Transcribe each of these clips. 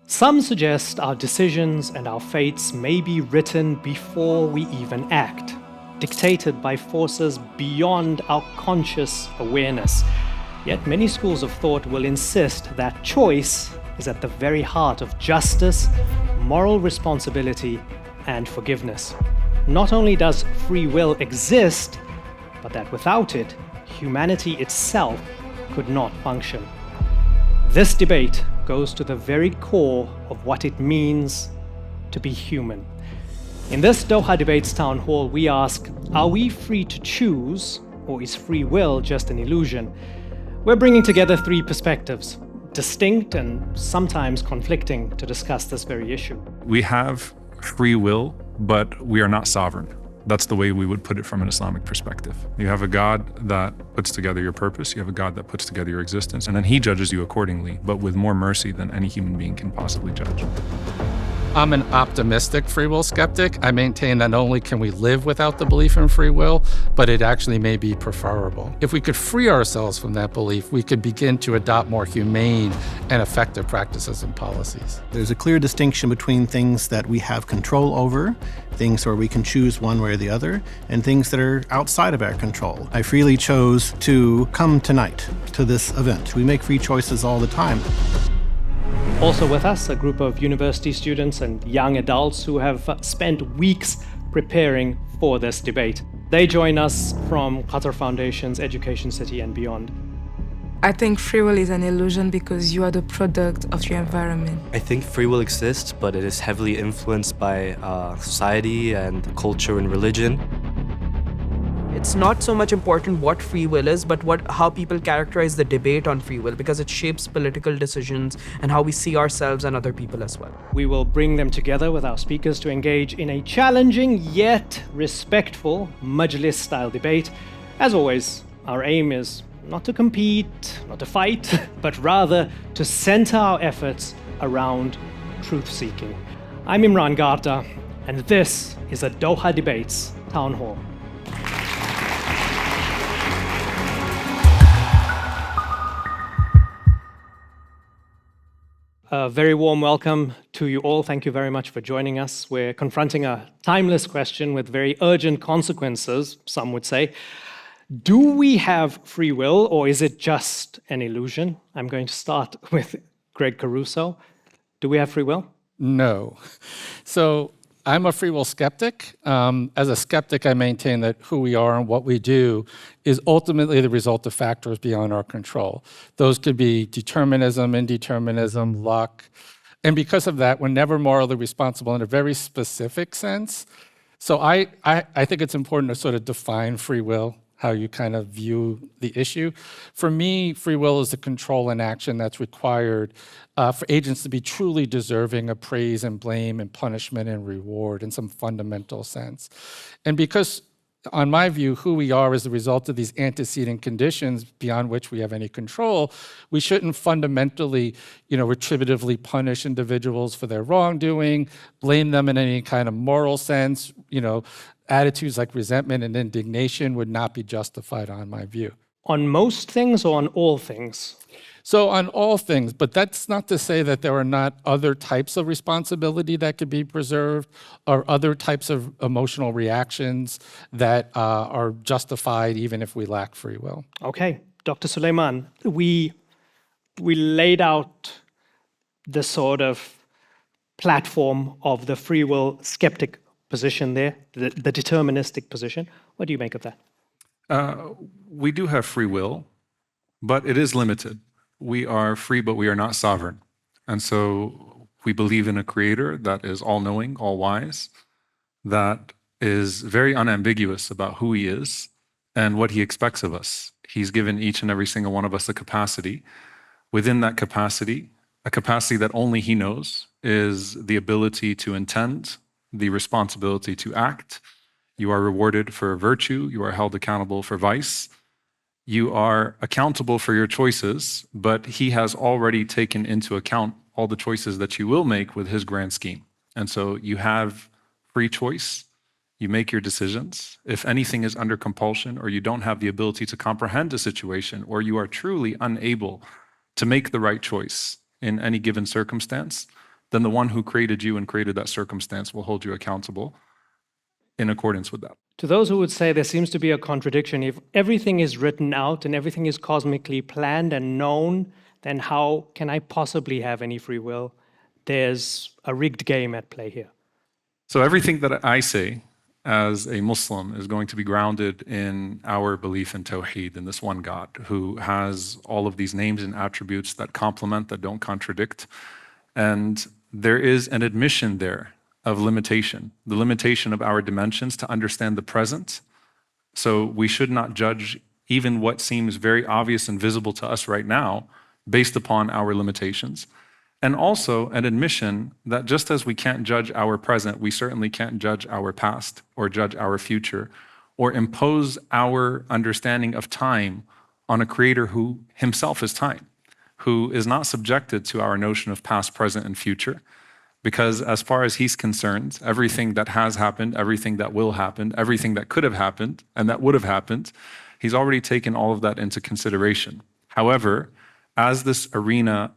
Some suggest our decisions and our fates may be written before we even act, dictated by forces beyond our conscious awareness. Yet many schools of thought will insist that choice is at the very heart of justice, moral responsibility, and forgiveness. Not only does free will exist, but that without it, humanity itself could not function. This debate goes to the very core of what it means to be human. In this Doha Debates Town Hall, we ask, are we free to choose, or is free will just an illusion? We're bringing together three perspectives, distinct and sometimes conflicting, to discuss this very issue. We have free will, but we are not sovereign. That's the way we would put it from an Islamic perspective. You have a God that puts together your purpose, you have a God that puts together your existence, and then he judges you accordingly, but with more mercy than any human being can possibly judge. I'm an optimistic free will skeptic. I maintain not only can we live without the belief in free will, but it actually may be preferable. If we could free ourselves from that belief, we could begin to adopt more humane and effective practices and policies. There's a clear distinction between things that we have control over, things where we can choose one way or the other, and things that are outside of our control. I freely chose to come tonight to this event. We make free choices all the time. Also with us, a group of university students and young adults who have spent weeks preparing for this debate. They join us from Qatar Foundation's Education City and beyond. I think free will is an illusion because you are the product of your environment. I think free will exists, but it is heavily influenced by society and culture and religion. It's not so much important what free will is, but how people characterize the debate on free will, because it shapes political decisions and how we see ourselves and other people as well. We will bring them together with our speakers to engage in a challenging yet respectful Majlis-style debate. As always, our aim is not to compete, not to fight, but rather to center our efforts around truth-seeking. I'm Imran Garda, and this is a Doha Debates Town Hall. A very warm welcome to you all. Thank you very much for joining us. We're confronting a timeless question with very urgent consequences, some would say. Do we have free will, or is it just an illusion? I'm going to start with Gregg Caruso. Do we have free will? No. So I'm a free will skeptic. As a skeptic, I maintain that who we are and what we do is ultimately the result of factors beyond our control. Those could be determinism, indeterminism, luck. And because of that, we're never morally responsible in a very specific sense. So I think it's important to sort of define free will, how you kind of view the issue. For me, free will is the control and action that's required for agents to be truly deserving of praise and blame and punishment and reward in some fundamental sense. And because, on my view, who we are is the result of these antecedent conditions beyond which we have any control, we shouldn't fundamentally, retributively punish individuals for their wrongdoing, blame them in any kind of moral sense. Attitudes like resentment and indignation would not be justified on my view. On most things or on all things? So on all things, but that's not to say that there are not other types of responsibility that could be preserved or other types of emotional reactions that are justified even if we lack free will. Okay, Dr. Suleiman, we laid out the sort of platform of the free will skeptic position there, the deterministic position. What do you make of that? We do have free will, but it is limited. We are free, but we are not sovereign. And so we believe in a creator that is all-knowing, all-wise, that is very unambiguous about who he is and what he expects of us. He's given each and every single one of us a capacity. Within that capacity, a capacity that only he knows, is the ability to intend, the responsibility to act. You are rewarded for virtue. You are held accountable for vice. You are accountable for your choices, but he has already taken into account all the choices that you will make with his grand scheme. And so you have free choice. You make your decisions. If anything is under compulsion, or you don't have the ability to comprehend a situation, or you are truly unable to make the right choice in any given circumstance, then the one who created you and created that circumstance will hold you accountable in accordance with that. To those who would say there seems to be a contradiction, if everything is written out and everything is cosmically planned and known, then how can I possibly have any free will? There's a rigged game at play here. So everything that I say as a Muslim is going to be grounded in our belief in Tawheed, in this one God who has all of these names and attributes that complement, that don't contradict. And there is an admission there of limitation, the limitation of our dimensions to understand the present. So we should not judge even what seems very obvious and visible to us right now based upon our limitations. And also an admission that just as we can't judge our present, we certainly can't judge our past or judge our future or impose our understanding of time on a creator who himself is time, who is not subjected to our notion of past, present, and future. Because as far as he's concerned, everything that has happened, everything that will happen, everything that could have happened and that would have happened, he's already taken all of that into consideration. However, as this arena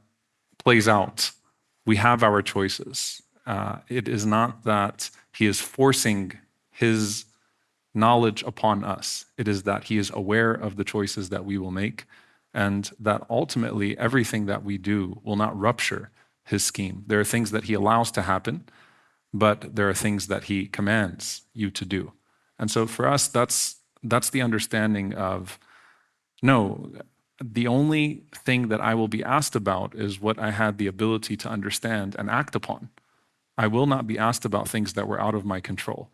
plays out, we have our choices. It is not that he is forcing his knowledge upon us. It is that he is aware of the choices that we will make, and that ultimately everything that we do will not rupture his scheme. There are things that he allows to happen, but there are things that he commands you to do. And so for us, that's the understanding of, no, the only thing that I will be asked about is what I had the ability to understand and act upon. I will not be asked about things that were out of my control.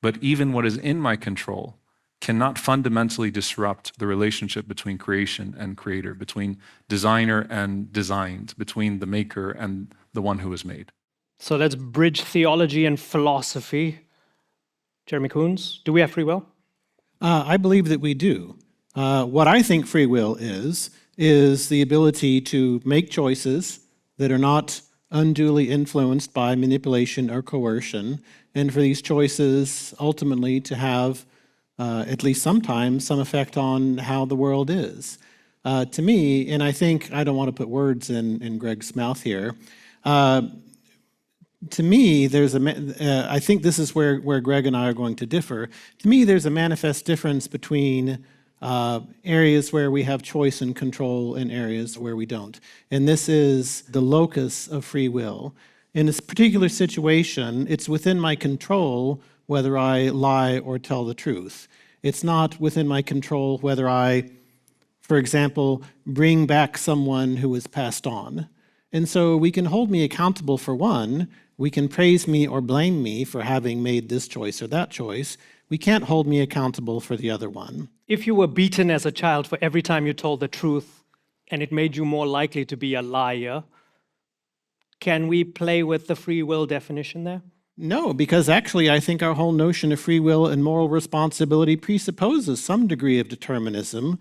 But even what is in my control cannot fundamentally disrupt the relationship between creation and creator, between designer and designed, between the maker and the one who is made. So let's bridge theology and philosophy. Jeremy Koons, do we have free will? I believe that we do. What I think free will is the ability to make choices that are not unduly influenced by manipulation or coercion, and for these choices ultimately to have, at least sometimes, some effect on how the world is. To me, and I think, I don't want to put words in Gregg's mouth here, to me, I think this is where Gregg and I are going to differ. To me, there's a manifest difference between areas where we have choice and control and areas where we don't. And this is the locus of free will. In this particular situation, it's within my control whether I lie or tell the truth. It's not within my control whether I, for example, bring back someone who has passed on. And so we can hold me accountable for one. We can praise me or blame me for having made this choice or that choice. We can't hold me accountable for the other one. If you were beaten as a child for every time you told the truth and it made you more likely to be a liar, can we play with the free will definition there? No, because actually I think our whole notion of free will and moral responsibility presupposes some degree of determinism.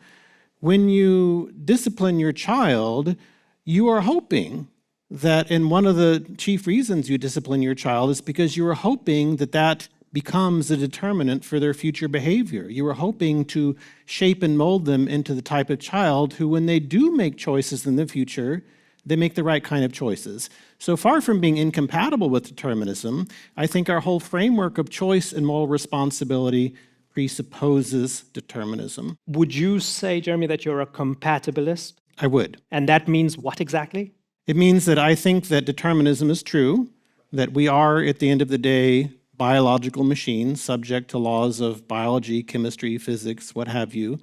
When you discipline your child, you are hoping that, and one of the chief reasons you discipline your child is because you are hoping that that becomes a determinant for their future behavior. You are hoping to shape and mold them into the type of child who, when they do make choices in the future, they make the right kind of choices. So far from being incompatible with determinism, I think our whole framework of choice and moral responsibility presupposes determinism. Would you say, Jeremy, that you're a compatibilist? I would. And that means what exactly? It means that I think that determinism is true, that we are, at the end of the day, biological machines subject to laws of biology, chemistry, physics, what have you.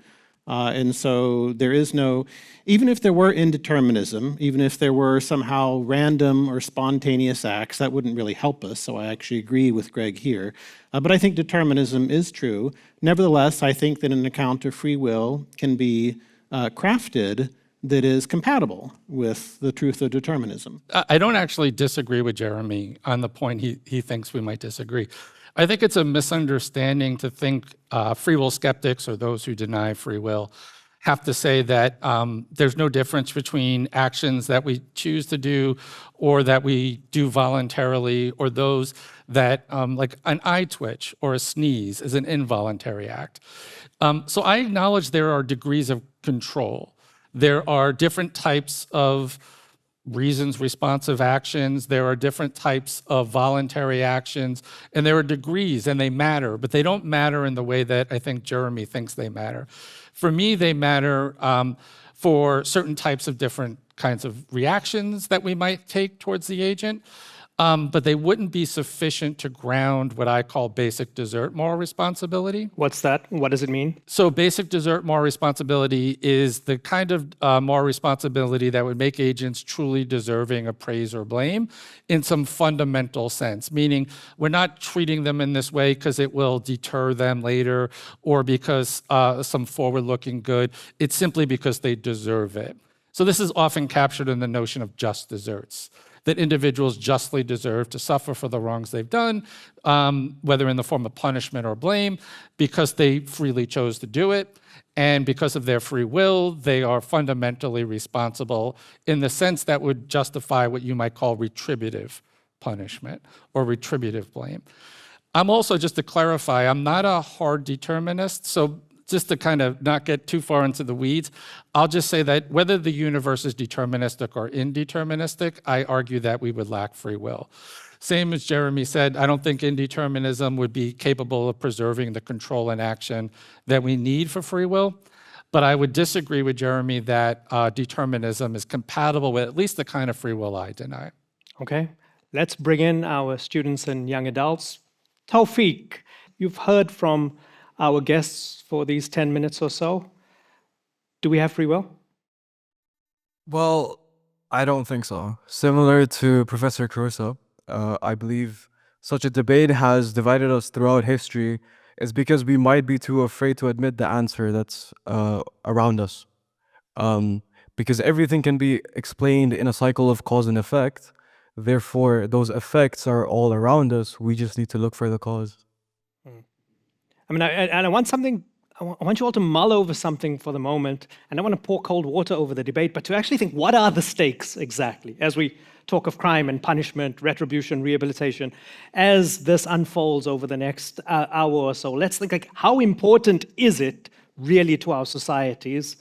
And so there is no, even if there were indeterminism, even if there were somehow random or spontaneous acts, that wouldn't really help us. So I actually agree with Gregg here. But I think determinism is true. Nevertheless, I think that an account of free will can be crafted that is compatible with the truth of determinism. I don't actually disagree with Jeremy on the point he thinks we might disagree. I think it's a misunderstanding to think free will skeptics or those who deny free will have to say that there's no difference between actions that we choose to do or that we do voluntarily or those that, like an eye twitch or a sneeze is an involuntary act. So I acknowledge there are degrees of control. There are different types of reasons responsive actions, there are different types of voluntary actions, and there are degrees, and they matter, but they don't matter in the way that I think Jeremy thinks they matter. For me, they matter for certain types of different kinds of reactions that we might take towards the agent, but they wouldn't be sufficient to ground what I call basic desert moral responsibility. What's that? What does it mean? So basic desert moral responsibility is the kind of moral responsibility that would make agents truly deserving of praise or blame in some fundamental sense, meaning we're not treating them in this way because it will deter them later or because some forward-looking good. It's simply because they deserve it. So this is often captured in the notion of just deserts, that individuals justly deserve to suffer for the wrongs they've done, whether in the form of punishment or blame, because they freely chose to do it. And because of their free will, they are fundamentally responsible in the sense that would justify what you might call retributive punishment or retributive blame. I'm also, just to clarify, I'm not a hard determinist, so just to kind of not get too far into the weeds, I'll just say that whether the universe is deterministic or indeterministic, I argue that we would lack free will. Same as Jeremy said, I don't think indeterminism would be capable of preserving the control and action that we need for free will. But I would disagree with Jeremy that determinism is compatible with at least the kind of free will I deny. Okay, let's bring in our students and young adults. Tawfiq, you've heard from our guests for these 10 minutes or so. Do we have free will? Well, I don't think so. Similar to Professor Caruso, I believe such a debate has divided us throughout history is because we might be too afraid to admit the answer that's around us. Because everything can be explained in a cycle of cause and effect. Therefore, those effects are all around us. We just need to look for the cause. I mean, I want something, I want you all to mull over something for the moment, and I want to pour cold water over the debate, but to actually think, what are the stakes exactly as we talk of crime and punishment, retribution, rehabilitation, as this unfolds over the next hour or so? Let's think, like, how important is it really to our societies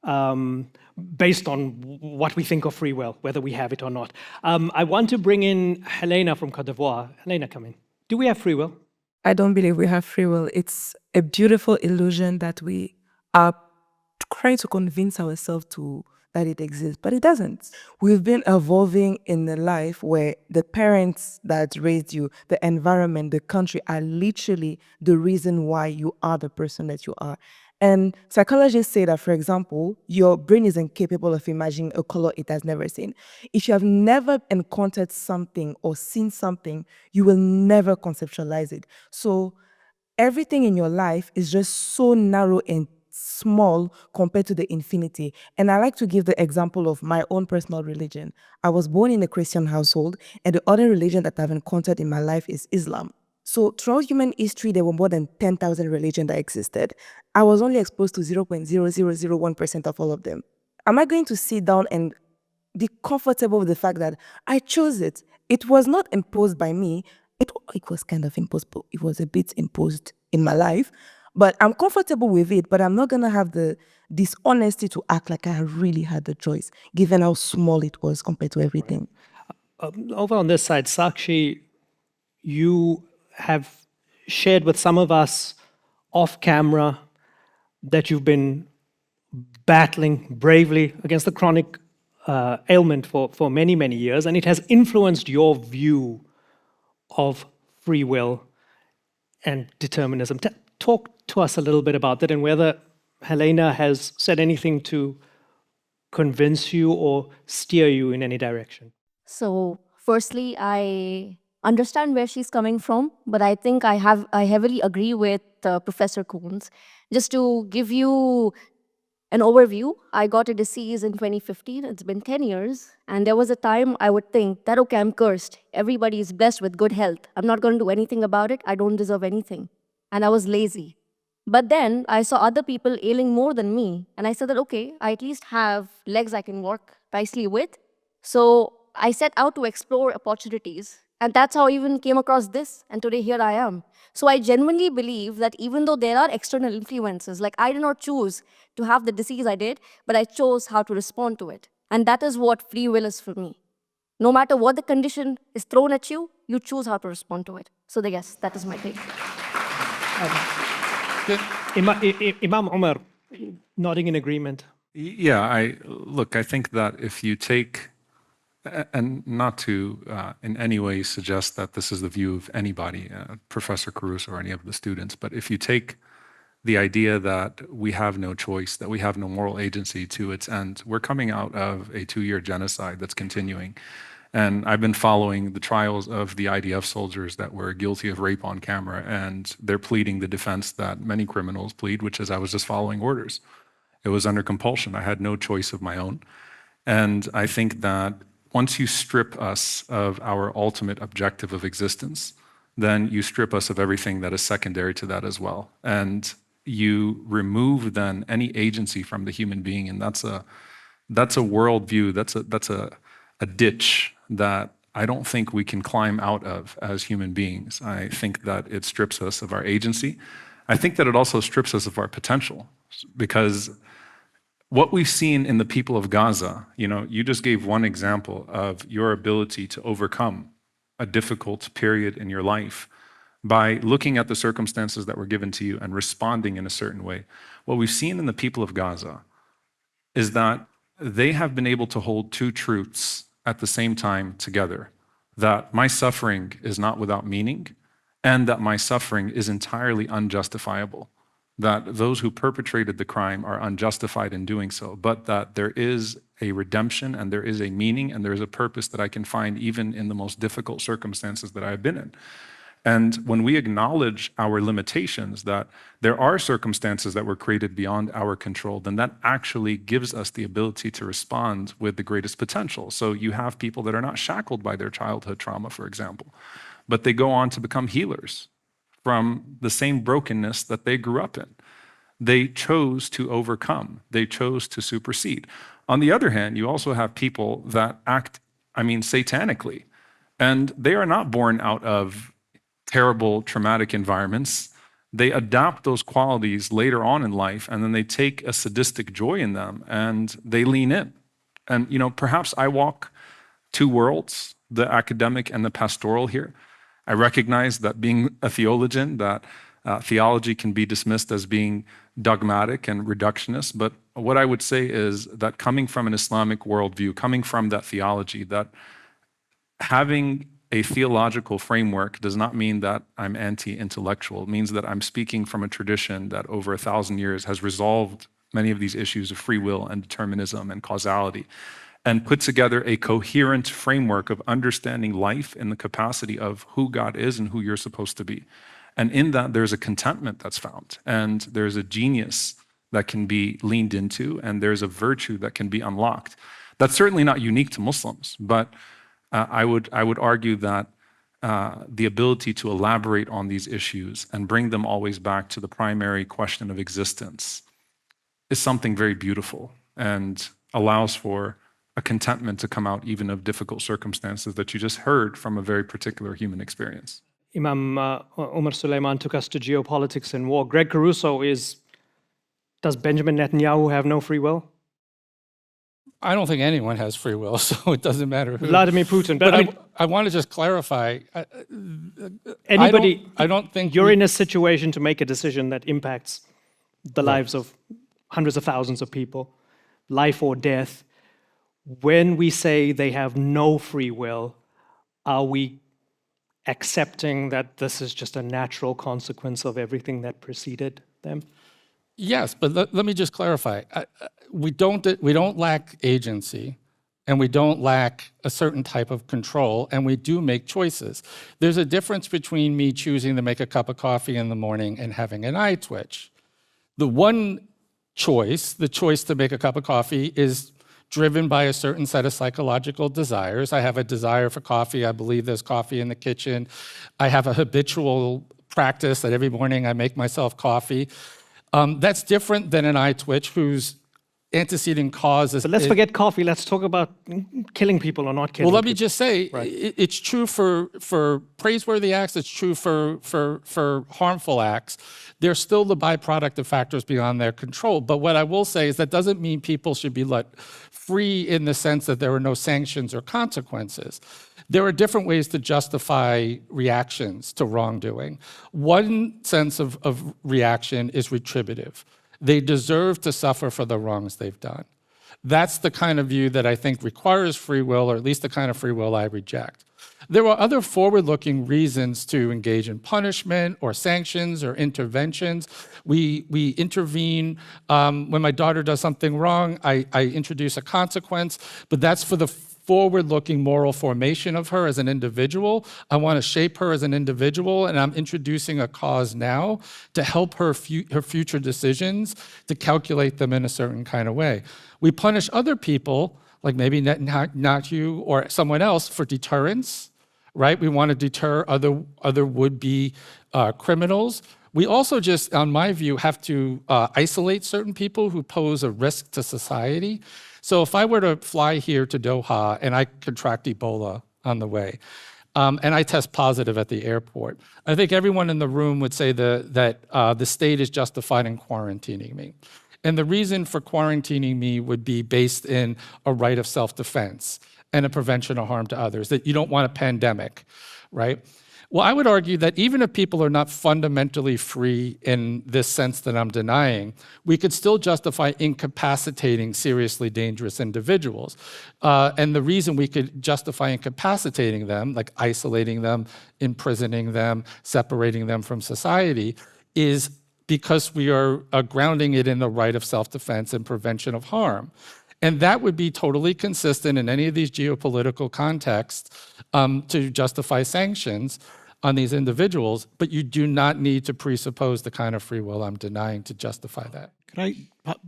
based on what we think of free will, whether we have it or not? I want to bring in Helena from Cote d'Ivoire. Helena, come in. Do we have free will? I don't believe we have free will. It's a beautiful illusion that we are trying to convince ourselves to that it exists, but it doesn't. We've been evolving in a life where the parents that raised you, the environment, the country are literally the reason why you are the person that you are. And psychologists say that, for example, your brain is incapable of imagining a color it has never seen. If you have never encountered something or seen something, you will never conceptualize it. So everything in your life is just so narrow and small compared to the infinity. And I like to give the example of my own personal religion. I was born in a Christian household, and the other religion that I've encountered in my life is Islam. So throughout human history, there were more than 10,000 religions that existed. I was only exposed to 0.0001% of all of them. Am I going to sit down and be comfortable with the fact that I chose it? It was not imposed by me. It was kind of imposed, but it was a bit imposed in my life. But I'm comfortable with it, but I'm not going to have the dishonesty to act like I really had the choice, given how small it was compared to everything. Over on this side, Sakshi, you have shared with some of us off camera that you've been battling bravely against the chronic ailment for many, many years, and it has influenced your view of free will and determinism. Talk to us a little bit about that and whether Helena has said anything to convince you or steer you in any direction. So, firstly, I understand where she's coming from, but I think I heavily agree with Professor Koons. Just to give you an overview, I got a disease in 2015. It's been 10 years. And there was a time I would think that, okay, I'm cursed. Everybody is blessed with good health. I'm not going to do anything about it. I don't deserve anything. And I was lazy. But then I saw other people ailing more than me. And I said that, okay, I at least have legs I can walk nicely with. So I set out to explore opportunities. And that's how I even came across this. And today here I am. So I genuinely believe that even though there are external influences, like I did not choose to have the disease I did, but I chose how to respond to it. And that is what free will is for me. No matter what the condition is thrown at you, you choose how to respond to it. So yes, that is my take. Imam Omar, nodding in agreement. Yeah, I think that if you take, and not to in any way suggest that this is the view of anybody, Professor Caruso or any of the students, but if you take the idea that we have no choice, that we have no moral agency to its end, we're coming out of a 2-year genocide that's continuing. And I've been following the trials of the IDF soldiers that were guilty of rape on camera, and they're pleading the defense that many criminals plead, which is I was just following orders. It was under compulsion. I had no choice of my own. And I think that once you strip us of our ultimate objective of existence, then you strip us of everything that is secondary to that as well. And you remove then any agency from the human being, and that's a worldview, that's a ditch that I don't think we can climb out of as human beings. I think that it strips us of our agency. I think that it also strips us of our potential, because what we've seen in the people of Gaza, you just gave one example of your ability to overcome a difficult period in your life by looking at the circumstances that were given to you and responding in a certain way. What we've seen in the people of Gaza is that they have been able to hold two truths at the same time together, that my suffering is not without meaning, and that my suffering is entirely unjustifiable, that those who perpetrated the crime are unjustified in doing so, but that there is a redemption and there is a meaning and there is a purpose that I can find even in the most difficult circumstances that I have been in. And when we acknowledge our limitations, that there are circumstances that were created beyond our control, then that actually gives us the ability to respond with the greatest potential. So you have people that are not shackled by their childhood trauma, for example, but they go on to become healers from the same brokenness that they grew up in. They chose to overcome. They chose to supersede. On the other hand, you also have people that act, satanically, and they are not born out of terrible, traumatic environments. They adopt those qualities later on in life, and then they take a sadistic joy in them, and they lean in. And, perhaps I walk two worlds, the academic and the pastoral here. I recognize that being a theologian, that theology can be dismissed as being dogmatic and reductionist, but what I would say is that coming from an Islamic worldview, coming from that theology, that having a theological framework does not mean that I'm anti-intellectual. It means that I'm speaking from a tradition that over 1,000 years has resolved many of these issues of free will and determinism and causality, and put together a coherent framework of understanding life in the capacity of who God is and who you're supposed to be. And in that, there's a contentment that's found, and there's a genius that can be leaned into, and there's a virtue that can be unlocked. That's certainly not unique to Muslims, but I would argue that the ability to elaborate on these issues and bring them always back to the primary question of existence is something very beautiful and allows for a contentment to come out even of difficult circumstances that you just heard from a very particular human experience. Imam Omar Suleiman took us to geopolitics and war. Gregg Caruso does Benjamin Netanyahu have no free will? I don't think anyone has free will, so it doesn't matter who. Vladimir Putin. But I want to just clarify. Anybody, I don't think you're in a situation to make a decision that impacts the lives of hundreds of thousands of people, life or death. When we say they have no free will, are we accepting that this is just a natural consequence of everything that preceded them? Yes, but let me just clarify. We don't lack agency, and we don't lack a certain type of control, and we do make choices. There's a difference between me choosing to make a cup of coffee in the morning and having an eye twitch. The one choice, the choice to make a cup of coffee, is driven by a certain set of psychological desires. I have a desire for coffee. I believe there's coffee in the kitchen. I have a habitual practice that every morning I make myself coffee. That's different than an eye twitch whose antecedent cause is. But let's forget coffee. Let's talk about killing people or not killing Well, let me people. just say, it's true for praiseworthy acts. It's true for harmful acts. They're still the byproduct of factors beyond their control. But what I will say is that doesn't mean people should be let free in the sense that there are no sanctions or consequences. There are different ways to justify reactions to wrongdoing. One sense of reaction is retributive. They deserve to suffer for the wrongs they've done. That's the kind of view that I think requires free will, or at least the kind of free will I reject. There are other forward-looking reasons to engage in punishment or sanctions or interventions. We intervene when my daughter does something wrong. I introduce a consequence, but that's for the forward-looking moral formation of her as an individual. I want to shape her as an individual, and I'm introducing a cause now to help her future decisions, to calculate them in a certain kind of way. We punish other people, like maybe not you or someone else, for deterrence, right? We want to deter other would-be criminals. We also just, on my view, have to isolate certain people who pose a risk to society. So if I were to fly here to Doha and I contract Ebola on the way, and I test positive at the airport, I think everyone in the room would say that the state is justified in quarantining me. And the reason for quarantining me would be based in a right of self-defense and a prevention of harm to others, that you don't want a pandemic, right? Well, I would argue that even if people are not fundamentally free in this sense that I'm denying, we could still justify incapacitating seriously dangerous individuals. And the reason we could justify incapacitating them, like isolating them, imprisoning them, separating them from society, is because we are grounding it in the right of self-defense and prevention of harm. And that would be totally consistent in any of these geopolitical contexts to justify sanctions on these individuals, but you do not need to presuppose the kind of free will I'm denying to justify that. Could I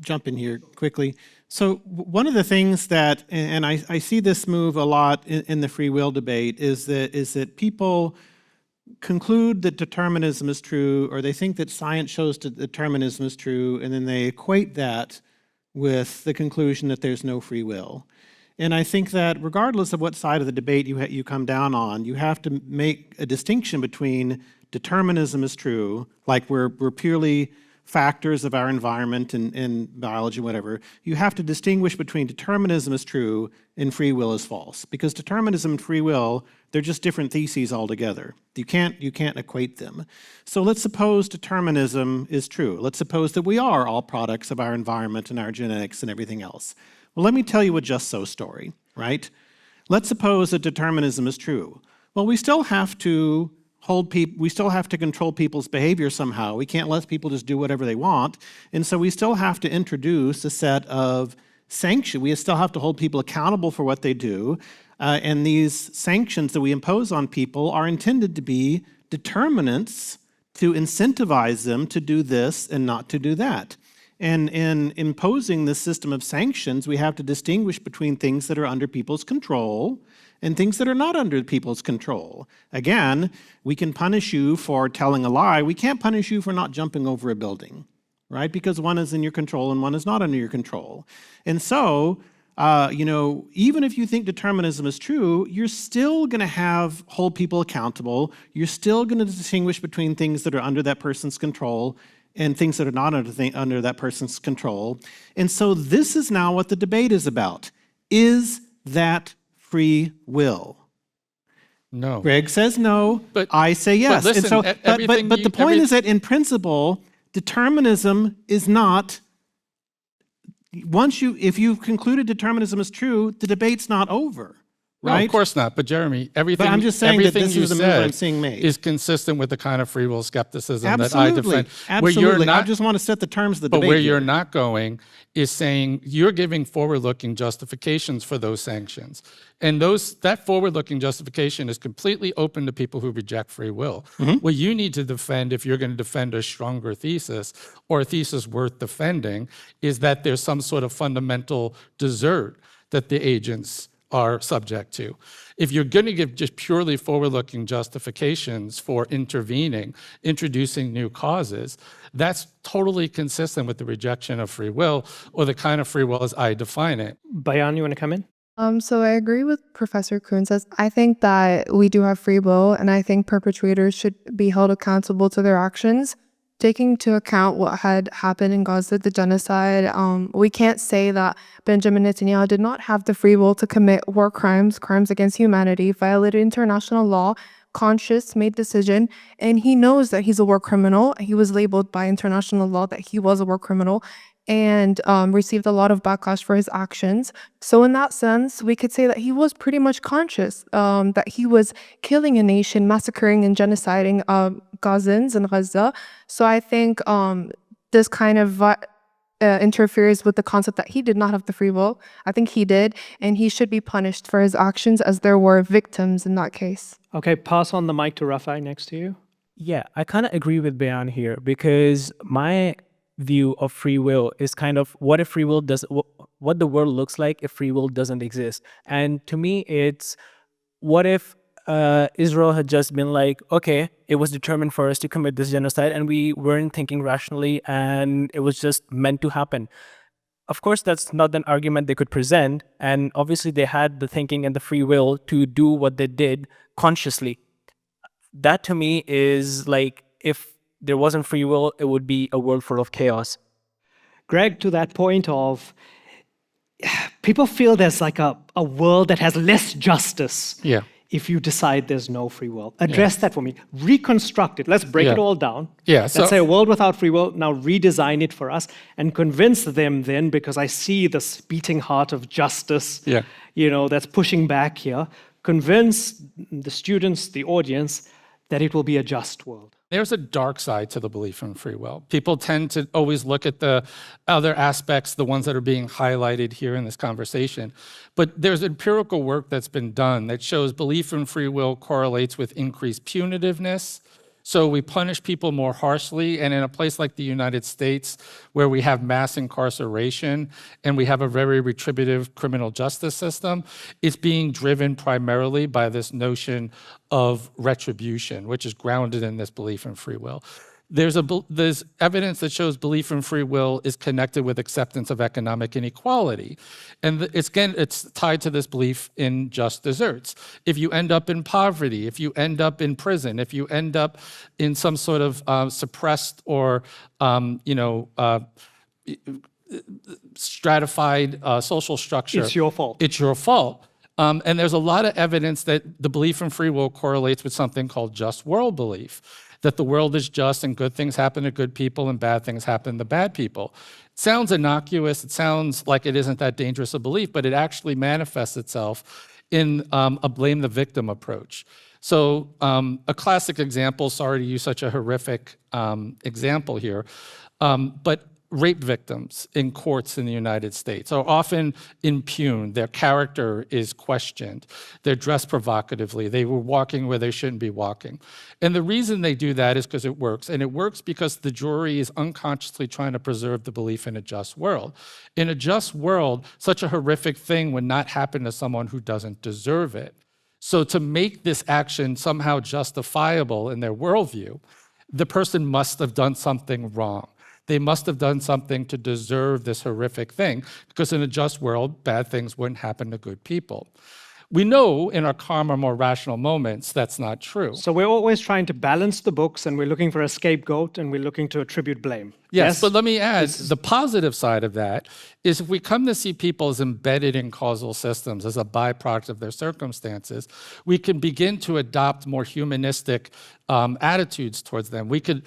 jump in here quickly? So one of the things that, and I see this move a lot in the free will debate, is that people conclude that determinism is true, or they think that science shows that determinism is true, and then they equate that with the conclusion that there's no free will. And I think that regardless of what side of the debate you come down on, you have to make a distinction between determinism is true, like we're purely factors of our environment and biology, whatever. You have to distinguish between determinism is true and free will is false. Because determinism and free will, they're just different theses altogether. You can't equate them. So let's suppose determinism is true. Let's suppose that we are all products of our environment and our genetics and everything else. Well, let me tell you a just so story, right? Let's suppose that determinism is true. Well, we still have to control people's behavior somehow. We can't let people just do whatever they want. And so we still have to introduce a set of sanctions. We still have to hold people accountable for what they do. And these sanctions that we impose on people are intended to be determinants to incentivize them to do this and not to do that. And in imposing this system of sanctions, we have to distinguish between things that are under people's control and things that are not under people's control. Again, we can punish you for telling a lie. We can't punish you for not jumping over a building, right? Because one is in your control and one is not under your control. And so, even if you think determinism is true, you're still going to hold people accountable. You're still going to distinguish between things that are under that person's control and things that are not under that person's control. And so this is now what the debate is about. Is that free will? No. Greg says no, But I say yes. But listen, but the point is that in principle, determinism is not, if you've concluded determinism is true, the debate's not over. Right? No, of course not. But Jeremy, everything, I'm just saying that this you is the move said I'm seeing made. is consistent with the kind of free will skepticism that I Absolutely. defend. Absolutely. Where you're not, I just want to set the terms of the but debate where here. you're not going is saying you're giving forward-looking justifications for those sanctions. And that forward-looking justification is completely open to people who reject free will. What you need to defend, if you're going to defend a stronger thesis, or a thesis worth defending, is that there's some sort of fundamental desert that the agents are subject to. If you're going to give just purely forward-looking justifications for intervening, introducing new causes, that's totally consistent with the rejection of free will, or the kind of free will as I define it. Bayan, you want to come in? So I agree with Professor Koons. I think that we do have free will, and I think perpetrators should be held accountable to their actions. Taking into account what had happened in Gaza, the genocide, we can't say that Benjamin Netanyahu did not have the free will to commit war crimes, crimes against humanity, violated international law, conscious, made decision, and he knows that he's a war criminal. He was labeled by international law that he was a war criminal, and received a lot of backlash for his actions. So in that sense, we could say that he was pretty much conscious, that he was killing a nation, massacring and genociding Gazans in Gaza. So I think this kind of interferes with the concept that he did not have the free will. I think he did, and he should be punished for his actions, as there were victims in that case. Okay, pass on the mic to Rafai next to you. Yeah, I kind of agree with Bayan here, because my view of free will is kind of what if free will does, what the world looks like if free will doesn't exist. And to me, it's what if Israel had just been like, okay, it was determined for us to commit this genocide and we weren't thinking rationally and it was just meant to happen. Of course, that's not an argument they could present. And obviously they had the thinking and the free will to do what they did consciously. That to me is like, if there wasn't free will, it would be a world full of chaos. Greg, to that point of, people feel there's like a world that has less justice. Yeah. If you decide there's no free will. Address that for me. Reconstruct it. Let's break it all down. Yeah. Let's say a world without free will. Now redesign it for us and convince them then, because I see this beating heart of justice, that's pushing back here. Convince the students, the audience, that it will be a just world. There's a dark side to the belief in free will. People tend to always look at the other aspects, the ones that are being highlighted here in this conversation. But there's empirical work that's been done that shows belief in free will correlates with increased punitiveness. So we punish people more harshly, and in a place like the United States, where we have mass incarceration and we have a very retributive criminal justice system, it's being driven primarily by this notion of retribution, which is grounded in this belief in free will. There's evidence that shows belief in free will is connected with acceptance of economic inequality. And it's tied to this belief in just desserts. If you end up in poverty, if you end up in prison, if you end up in some sort of suppressed or stratified social structure, it's your fault. It's your fault. And there's a lot of evidence that the belief in free will correlates with something called just world belief, that the world is just and good things happen to good people and bad things happen to bad people. It sounds innocuous, it sounds like it isn't that dangerous a belief, but it actually manifests itself in a blame the victim approach. So a classic example, sorry to use such a horrific example here, but rape victims in courts in the United States are often impugned. Their character is questioned. They're dressed provocatively. They were walking where they shouldn't be walking. And the reason they do that is because it works. And it works because the jury is unconsciously trying to preserve the belief in a just world. In a just world, such a horrific thing would not happen to someone who doesn't deserve it. So to make this action somehow justifiable in their worldview, the person must have done something wrong. They must have done something to deserve this horrific thing, because in a just world, bad things wouldn't happen to good people. We know in our calmer, more rational moments, that's not true. So we're always trying to balance the books, and we're looking for a scapegoat, and we're looking to attribute blame. Yes, but let me add, the positive side of that is if we come to see people as embedded in causal systems, as a byproduct of their circumstances, we can begin to adopt more humanistic attitudes towards them. We could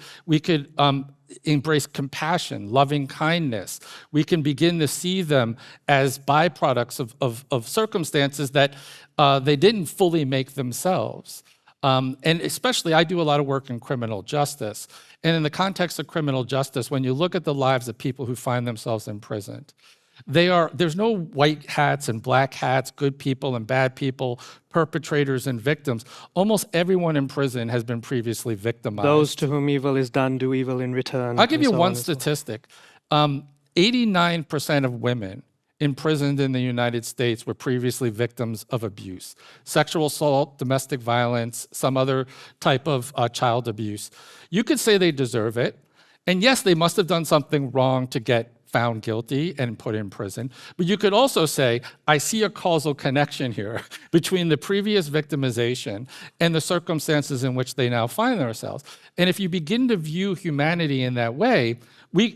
embrace compassion, loving kindness. We can begin to see them as byproducts of circumstances that they didn't fully make themselves. And especially, I do a lot of work in criminal justice. And in the context of criminal justice, when you look at the lives of people who find themselves imprisoned, there's no white hats and black hats, good people and bad people, perpetrators and victims. Almost everyone in prison has been previously victimized. Those to whom evil is done do evil in return. I'll give you one statistic. 89% of women imprisoned in the United States were previously victims of abuse, sexual assault, domestic violence, some other type of child abuse. You could say they deserve it. And yes, they must have done something wrong to get found guilty and put in prison. But you could also say, I see a causal connection here between the previous victimization and the circumstances in which they now find themselves. And if you begin to view humanity in that way,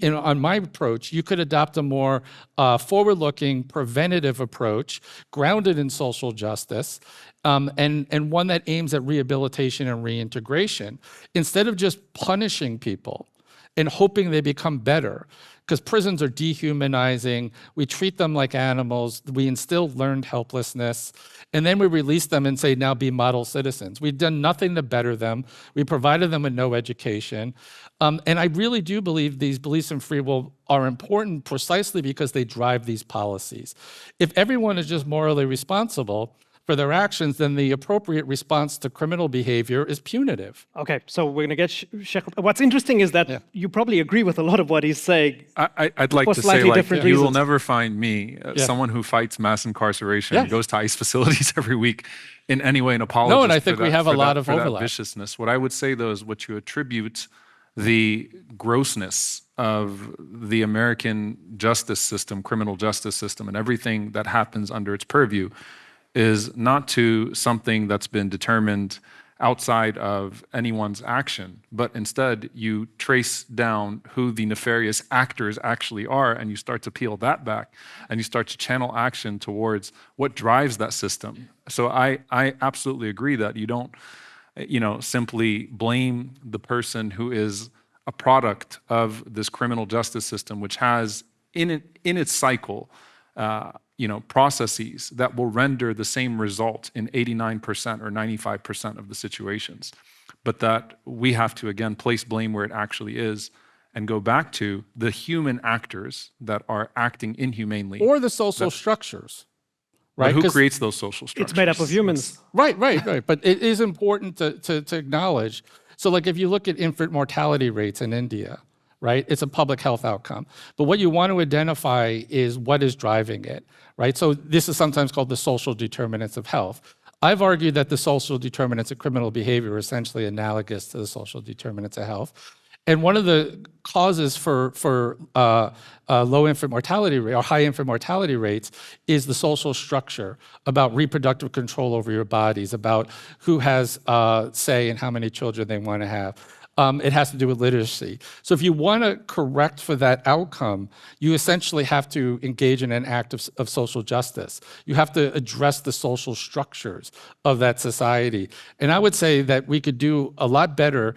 on my approach, you could adopt a more forward-looking, preventative approach, grounded in social justice, and one that aims at rehabilitation and reintegration, instead of just punishing people and hoping they become better. Because prisons are dehumanizing, we treat them like animals, we instill learned helplessness, and then we release them and say, now be model citizens. We've done nothing to better them. We provided them with no education. And I really do believe these beliefs in free will are important precisely because they drive these policies. If everyone is just morally responsible for their actions, then the appropriate response to criminal behavior is punitive. Okay, so we're going to get Sheikh. What's interesting is that you probably agree with a lot of what he's saying. I'd like to say, like, you will never find me, someone who fights mass incarceration, goes to ICE facilities every week, in any way an apologist. No, and I think we have a lot of overlap. Viciousness. What I would say, though, is what you attribute the grossness of the American justice system, criminal justice system, and everything that happens under its purview is not to something that's been determined outside of anyone's action, but instead you trace down who the nefarious actors actually are, and you start to peel that back, and you start to channel action towards what drives that system. So I absolutely agree that you don't, simply blame the person who is a product of this criminal justice system, which has in its cycle processes that will render the same result in 89% or 95% of the situations. But that we have to, again, place blame where it actually is and go back to the human actors that are acting inhumanely. Or the social structures, right? But who creates those social structures? It's made up of humans. Right. But it is important to acknowledge. So like if you look at infant mortality rates in India, right? It's a public health outcome. But what you want to identify is what is driving it, right? So this is sometimes called the social determinants of health. I've argued that the social determinants of criminal behavior are essentially analogous to the social determinants of health. And one of the causes for low infant mortality rate or high infant mortality rates is the social structure about reproductive control over your bodies, about who has say in how many children they want to have. It has to do with literacy. So if you want to correct for that outcome, you essentially have to engage in an act of social justice. You have to address the social structures of that society. And I would say that we could do a lot better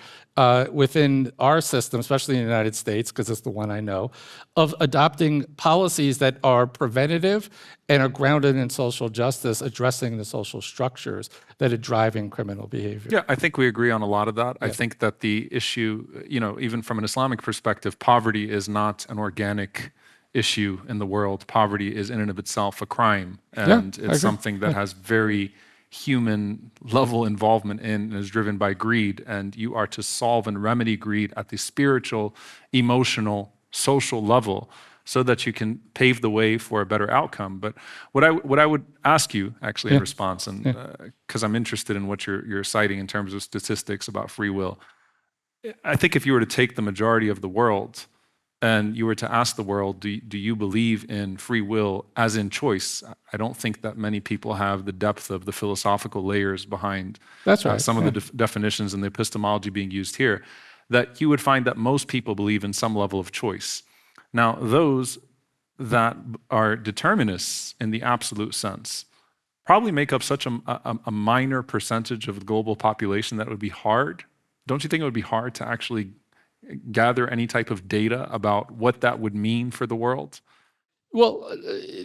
within our system, especially in the United States, because it's the one I know, of adopting policies that are preventative and are grounded in social justice, addressing the social structures that are driving criminal behavior. Yeah, I think we agree on a lot of that. Yeah. I think that the issue, even from an Islamic perspective, poverty is not an organic issue in the world. Poverty is in and of itself a crime, and it's something that has very human level involvement in and is driven by greed, and you are to solve and remedy greed at the spiritual, emotional, social level so that you can pave the way for a better outcome. But what I would ask you actually in response, and because I'm interested in what you're citing in terms of statistics about free will, I think if you were to take the majority of the world and you were to ask the world, do you believe in free will as in choice? I don't think that many people have the depth of the philosophical layers behind some of the definitions and the epistemology being used here, that you would find that most people believe in some level of choice. Now, those that are determinists in the absolute sense probably make up such a minor percentage of the global population that it would be hard. Don't you think it would be hard to actually gather any type of data about what that would mean for the world? Well,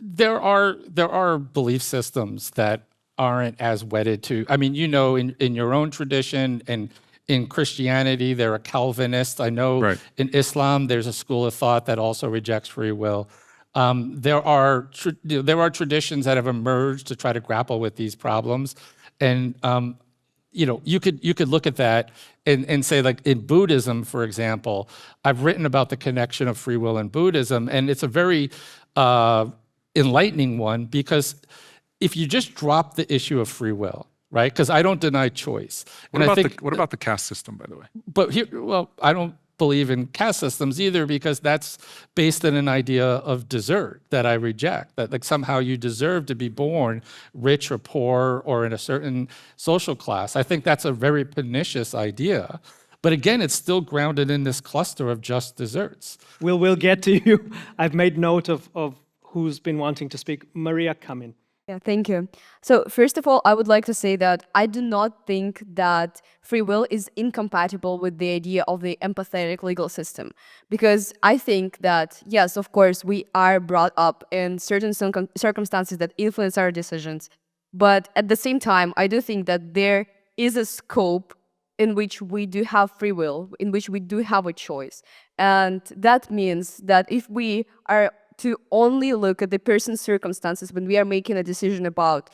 there are belief systems that aren't as wedded to, I mean, in your own tradition and in Christianity, there are Calvinists. I know in Islam, there's a school of thought that also rejects free will. There are traditions that have emerged to try to grapple with these problems. And you could look at that and say, like in Buddhism, for example, I've written about the connection of free will and Buddhism, and it's a very enlightening one, because if you just drop the issue of free will, right? Because I don't deny choice. What about the caste system, by the way? But here, well, I don't believe in caste systems either, because that's based on an idea of desert that I reject, that like somehow you deserve to be born rich or poor or in a certain social class. I think that's a very pernicious idea. But again, it's still grounded in this cluster of just deserts. We'll get to you. I've made note of who's been wanting to speak. Maria, come in. Yeah, thank you. So first of all, I would like to say that I do not think that free will is incompatible with the idea of the empathetic legal system. Because I think that, yes, of course, we are brought up in certain circumstances that influence our decisions. But at the same time, I do think that there is a scope in which we do have free will, in which we do have a choice. And that means that if we are to only look at the person's circumstances when we are making a decision about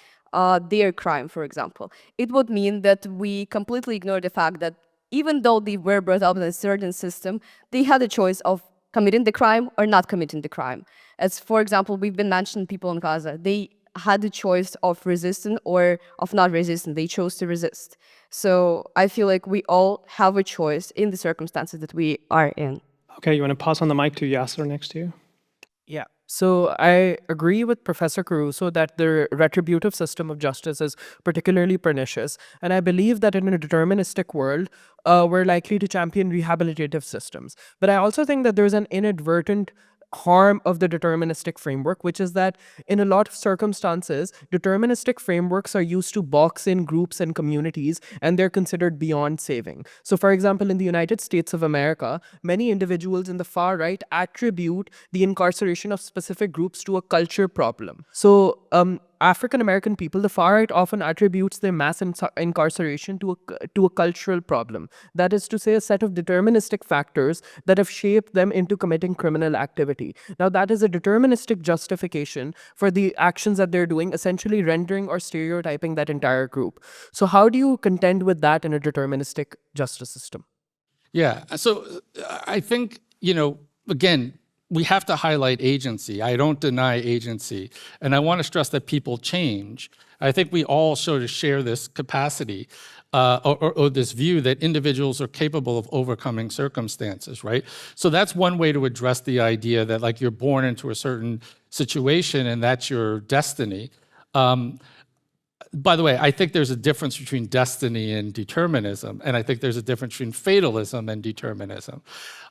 their crime, for example, it would mean that we completely ignore the fact that even though they were brought up in a certain system, they had a choice of committing the crime or not committing the crime. As, for example, we've been mentioning people in Gaza. They had the choice of resisting or of not resisting. They chose to resist. So I feel like we all have a choice in the circumstances that we are in. Okay, you want to pass on the mic to Yasser next to you? Yeah. So I agree with Professor Caruso that the retributive system of justice is particularly pernicious. And I believe that in a deterministic world, we're likely to champion rehabilitative systems. But I also think that there's an inadvertent harm of the deterministic framework, which is that in a lot of circumstances, deterministic frameworks are used to box in groups and communities, and they're considered beyond saving. So for example, in the United States of America, many individuals in the far right attribute the incarceration of specific groups to a culture problem. So African-American people, the far right often attributes their mass incarceration to a cultural problem. That is to say, a set of deterministic factors that have shaped them into committing criminal activity. Now, that is a deterministic justification for the actions that they're doing, essentially rendering or stereotyping that entire group. So how do you contend with that in a deterministic justice system? Yeah, so I think, again, we have to highlight agency. I don't deny agency. And I want to stress that people change. I think we all sort of share this capacity or this view that individuals are capable of overcoming circumstances, right? So that's one way to address the idea that like you're born into a certain situation and that's your destiny. By the way, I think there's a difference between destiny and determinism, and I think there's a difference between fatalism and determinism.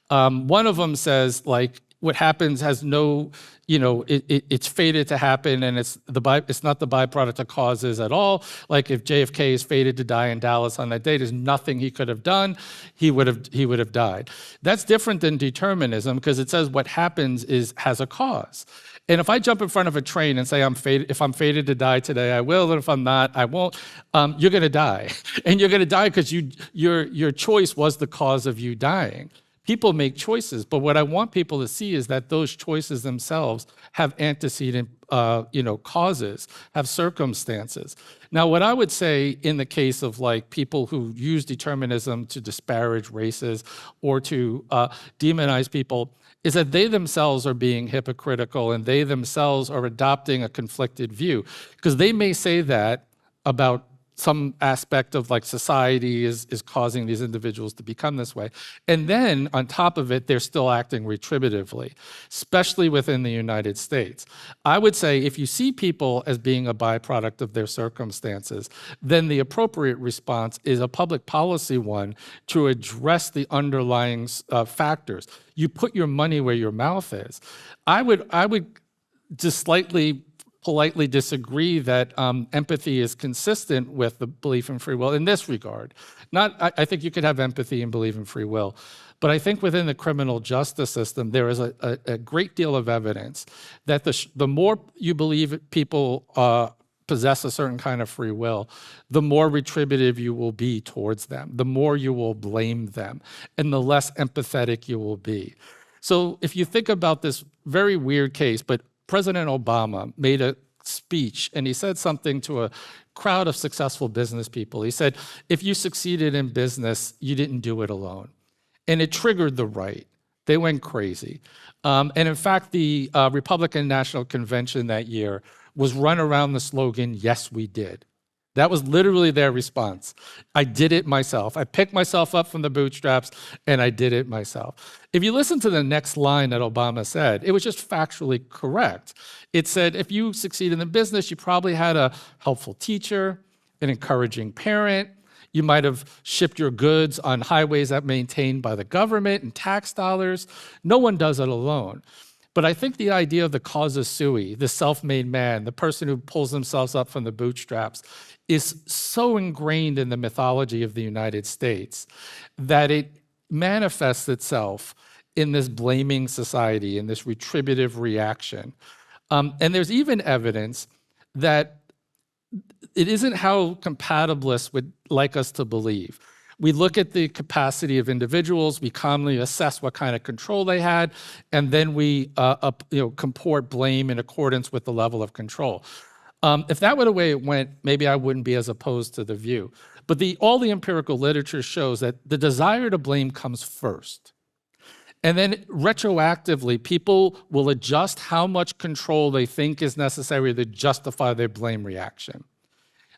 One of them says, like, what happens has no, it's fated to happen, and it's not the byproduct of causes at all. Like if JFK is fated to die in Dallas on that day, there's nothing he could have done. He would have died. That's different than determinism because it says what happens has a cause. And if I jump in front of a train and say if I'm fated to die today, I will, and if I'm not, I won't. You're going to die, and you're going to die because your choice was the cause of you dying. People make choices, but what I want people to see is that those choices themselves have antecedent, causes, have circumstances. Now, what I would say in the case of like people who use determinism to disparage races or to demonize people is that they themselves are being hypocritical and they themselves are adopting a conflicted view because they may say that about some aspect of like society is causing these individuals to become this way. And then on top of it, they're still acting retributively, especially within the United States. I would say if you see people as being a byproduct of their circumstances, then the appropriate response is a public policy one to address the underlying factors. You put your money where your mouth is. I would just slightly politely disagree that empathy is consistent with the belief in free will in this regard. I think you could have empathy and believe in free will, but I think within the criminal justice system, there is a great deal of evidence that the more you believe people possess a certain kind of free will, the more retributive you will be towards them, the more you will blame them, and the less empathetic you will be. So if you think about this very weird case, but President Obama made a speech and he said something to a crowd of successful business people. He said, if you succeeded in business, you didn't do it alone. And it triggered the right. They went crazy. And in fact, the Republican National Convention that year was run around the slogan, "Yes, we did." That was literally their response. I did it myself. I picked myself up from the bootstraps and I did it myself. If you listen to the next line that Obama said, it was just factually correct. It said, if you succeed in the business, you probably had a helpful teacher, an encouraging parent. You might have shipped your goods on highways that are maintained by the government and tax dollars. No one does it alone. But I think the idea of the causa sui, the self-made man, the person who pulls themselves up from the bootstraps, is so ingrained in the mythology of the United States that it manifests itself in this blaming society, in this retributive reaction. And there's even evidence that it isn't how compatibilists would like us to believe. We look at the capacity of individuals, we calmly assess what kind of control they had, and then we comport blame in accordance with the level of control. If that were the way it went, maybe I wouldn't be as opposed to the view. But all the empirical literature shows that the desire to blame comes first. And then retroactively, people will adjust how much control they think is necessary to justify their blame reaction.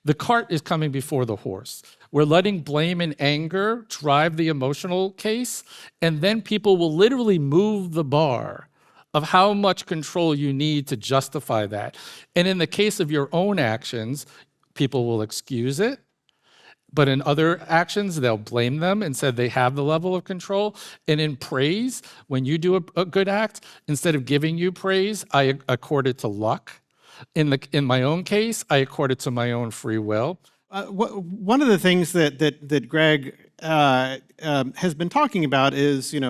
The cart is coming before the horse. We're letting blame and anger drive the emotional case, and then people will literally move the bar of how much control you need to justify that. And in the case of your own actions, people will excuse it. But in other actions, they'll blame them and said they have the level of control. And in praise, when you do a good act, instead of giving you praise, I accord it to luck. In my own case, I accord it to my own free will. One of the things that Gregg has been talking about is, what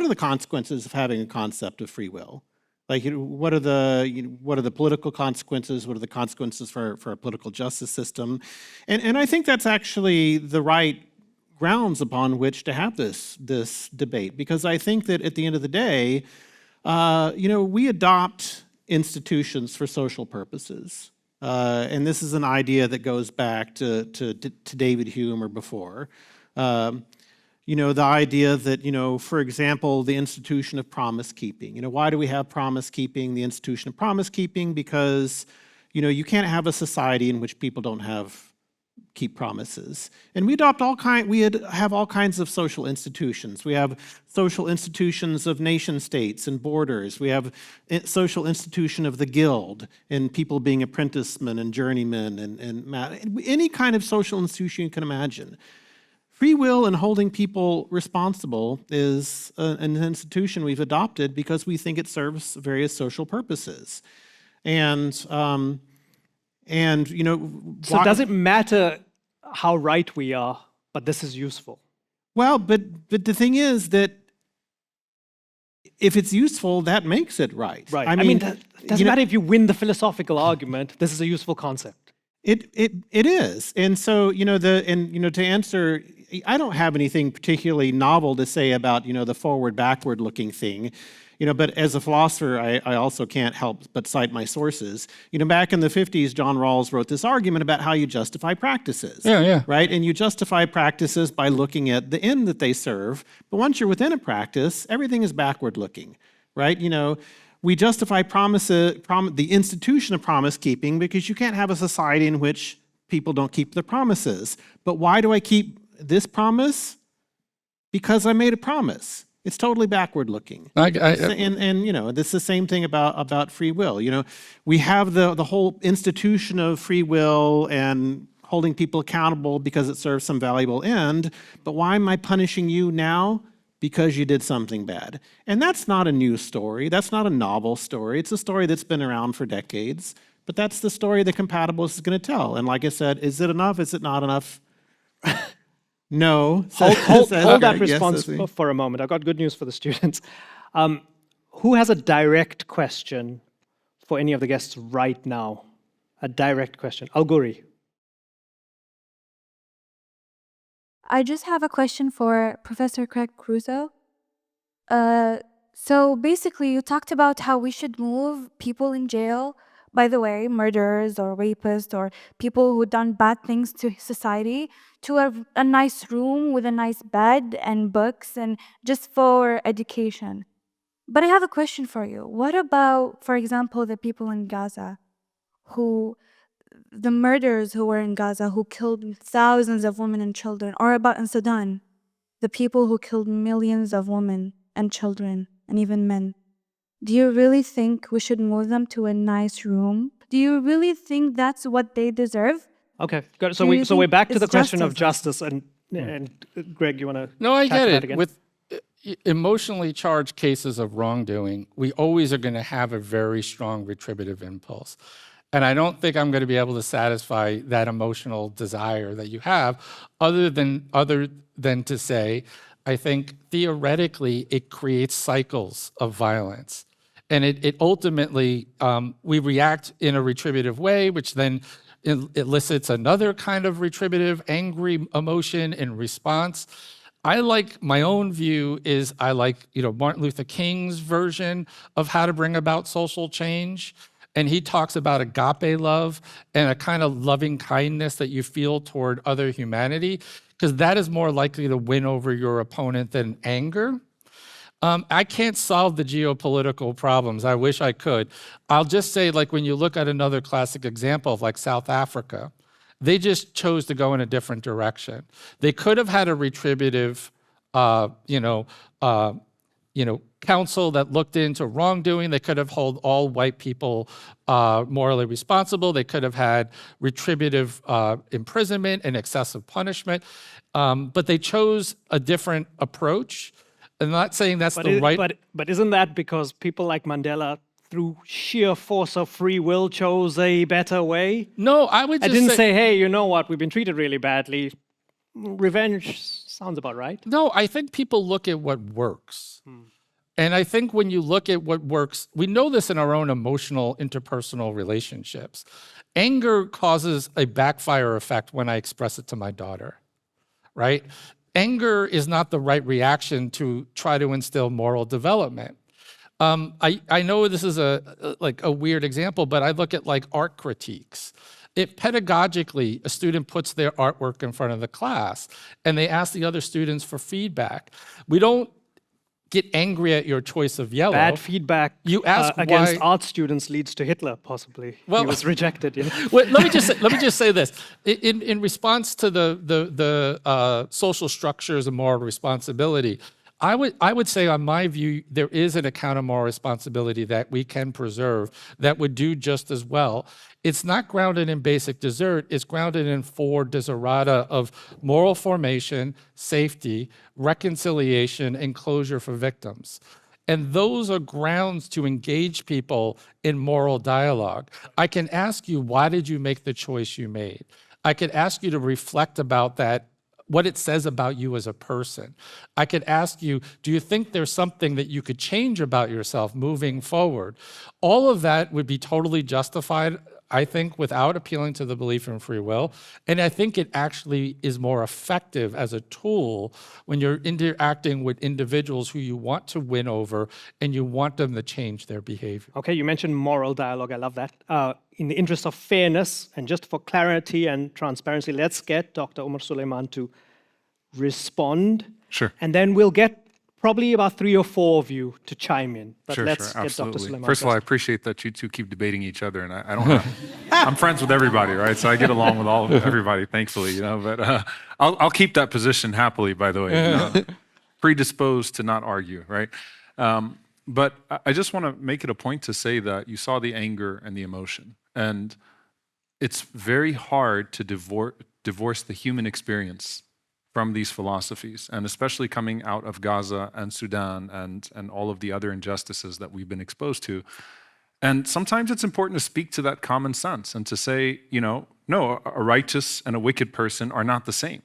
are the consequences of having a concept of free will? Like, what are the political consequences? What are the consequences for our political justice system? And I think that's actually the right grounds upon which to have this debate, because I think that at the end of the day, we adopt institutions for social purposes. And this is an idea that goes back to David Hume or before. The idea that, for example, the institution of promise keeping. Why do we have promise keeping, the institution of promise keeping? Because, you can't have a society in which people don't keep promises. And we have all kinds of social institutions. We have social institutions of nation states and borders. We have social institution of the guild and people being apprenticemen and journeymen and any kind of social institution you can imagine. Free will and holding people responsible is an institution we've adopted because we think it serves various social purposes. So does it matter how right we are, but this is useful? Well, but the thing is that if it's useful, that makes it right. Right. I mean, it doesn't matter if you win the philosophical argument. This is a useful concept. It is, and so to answer, I don't have anything particularly novel to say about the forward-backward looking thing. But as a philosopher, I also can't help but cite my sources. Back in the 50s, John Rawls wrote this argument about how you justify practices. Yeah. Right? And you justify practices by looking at the end that they serve. But once you're within a practice, everything is backward looking. Right? We justify the institution of promise keeping because you can't have a society in which people don't keep their promises. But why do I keep this promise? Because I made a promise. It's totally backward looking. This is the same thing about free will. We have the whole institution of free will and holding people accountable because it serves some valuable end. But why am I punishing you now? Because you did something bad. And that's not a new story. That's not a novel story. It's a story that's been around for decades. But that's the story the compatibilist is going to tell. And like I said, is it enough? Is it not enough? No. Hold that response for a moment. I've got good news for the students. Who has a direct question for any of the guests right now? A direct question. Alguri. I just have a question for Professor Gregg Caruso. So basically, you talked about how we should move people in jail by the way, murderers or rapists or people who done bad things to society to a nice room with a nice bed and books and just for education. But I have a question for you. What about, for example, the people in Gaza who, the murderers who were in Gaza who killed thousands of women and children, or about in Sudan, the people who killed millions of women and children and even men? Do you really think we should move them to a nice room? Do you really think that's what they deserve? Okay, good. Do you So we're think back to it's the question of justice? justice, and Greg, you want to No, I get tackle that it. again? With emotionally charged cases of wrongdoing, we always are going to have a very strong retributive impulse. And I don't think I'm going to be able to satisfy that emotional desire that you have, other than to say, I think theoretically it creates cycles of violence. And it ultimately, we react in a retributive way, which then elicits another kind of retributive, angry emotion in response. I like, my own view is I like, Martin Luther King's version of how to bring about social change. And he talks about agape love and a kind of loving kindness that you feel toward other humanity, because that is more likely to win over your opponent than anger. I can't solve the geopolitical problems. I wish I could. I'll just say, like, when you look at another classic example of like South Africa, they just chose to go in a different direction. They could have had a retributive, council that looked into wrongdoing. They could have held all white people morally responsible. They could have had retributive imprisonment and excessive punishment. But they chose a different approach. I'm not saying that's But isn't that because people like Mandela, through sheer force of free will, chose a better way? No, I would just didn't say, hey, you know what, we've been treated really badly. Revenge sounds about right. No, I think people look at what works. And I think when you look at what works, we know this in our own emotional interpersonal relationships. Anger causes a backfire effect when I express it to my daughter, right? Anger is not the right reaction to try to instill moral development. I know this is a weird example, but I look at like art critiques. If pedagogically a student puts their artwork in front of the class and they ask the other students for feedback, we don't get angry at your choice of yellow. Bad feedback you ask against why, art students leads to Hitler, possibly. Well, he was rejected. Well, let me just say this. In response to the social structures of moral responsibility, I would say, on my view, there is an account of moral responsibility that we can preserve that would do just as well. It's not grounded in basic desert. It's grounded in 4 desiderata of moral formation, safety, reconciliation, and closure for victims. And those are grounds to engage people in moral dialogue. I can ask you, why did you make the choice you made? I could ask you to reflect about that, what it says about you as a person. I could ask you, do you think there's something that you could change about yourself moving forward? All of that would be totally justified, I think, without appealing to the belief in free will. And I think it actually is more effective as a tool when you're interacting with individuals who you want to win over and you want them to change their behavior. Okay, you mentioned moral dialogue. I love that. In the interest of fairness and just for clarity and transparency, let's get Dr. Omar Suleiman to respond. Sure. And then we'll get probably about 3 or 4 of you to chime in. But Sure, let's sure, get Dr. absolutely. Suleiman First of all, I appreciate that you two keep debating each other, and I don't have, I'm friends with everybody, right? So I get along with everybody, thankfully, But I'll keep that position happily, by the way. Predisposed to not argue, right? But I just want to make it a point to say that you saw the anger and the emotion, and it's very hard to divorce the human experience from these philosophies, and especially coming out of Gaza and Sudan and all of the other injustices that we've been exposed to. And sometimes it's important to speak to that common sense and to say, no, a righteous and a wicked person are not the same,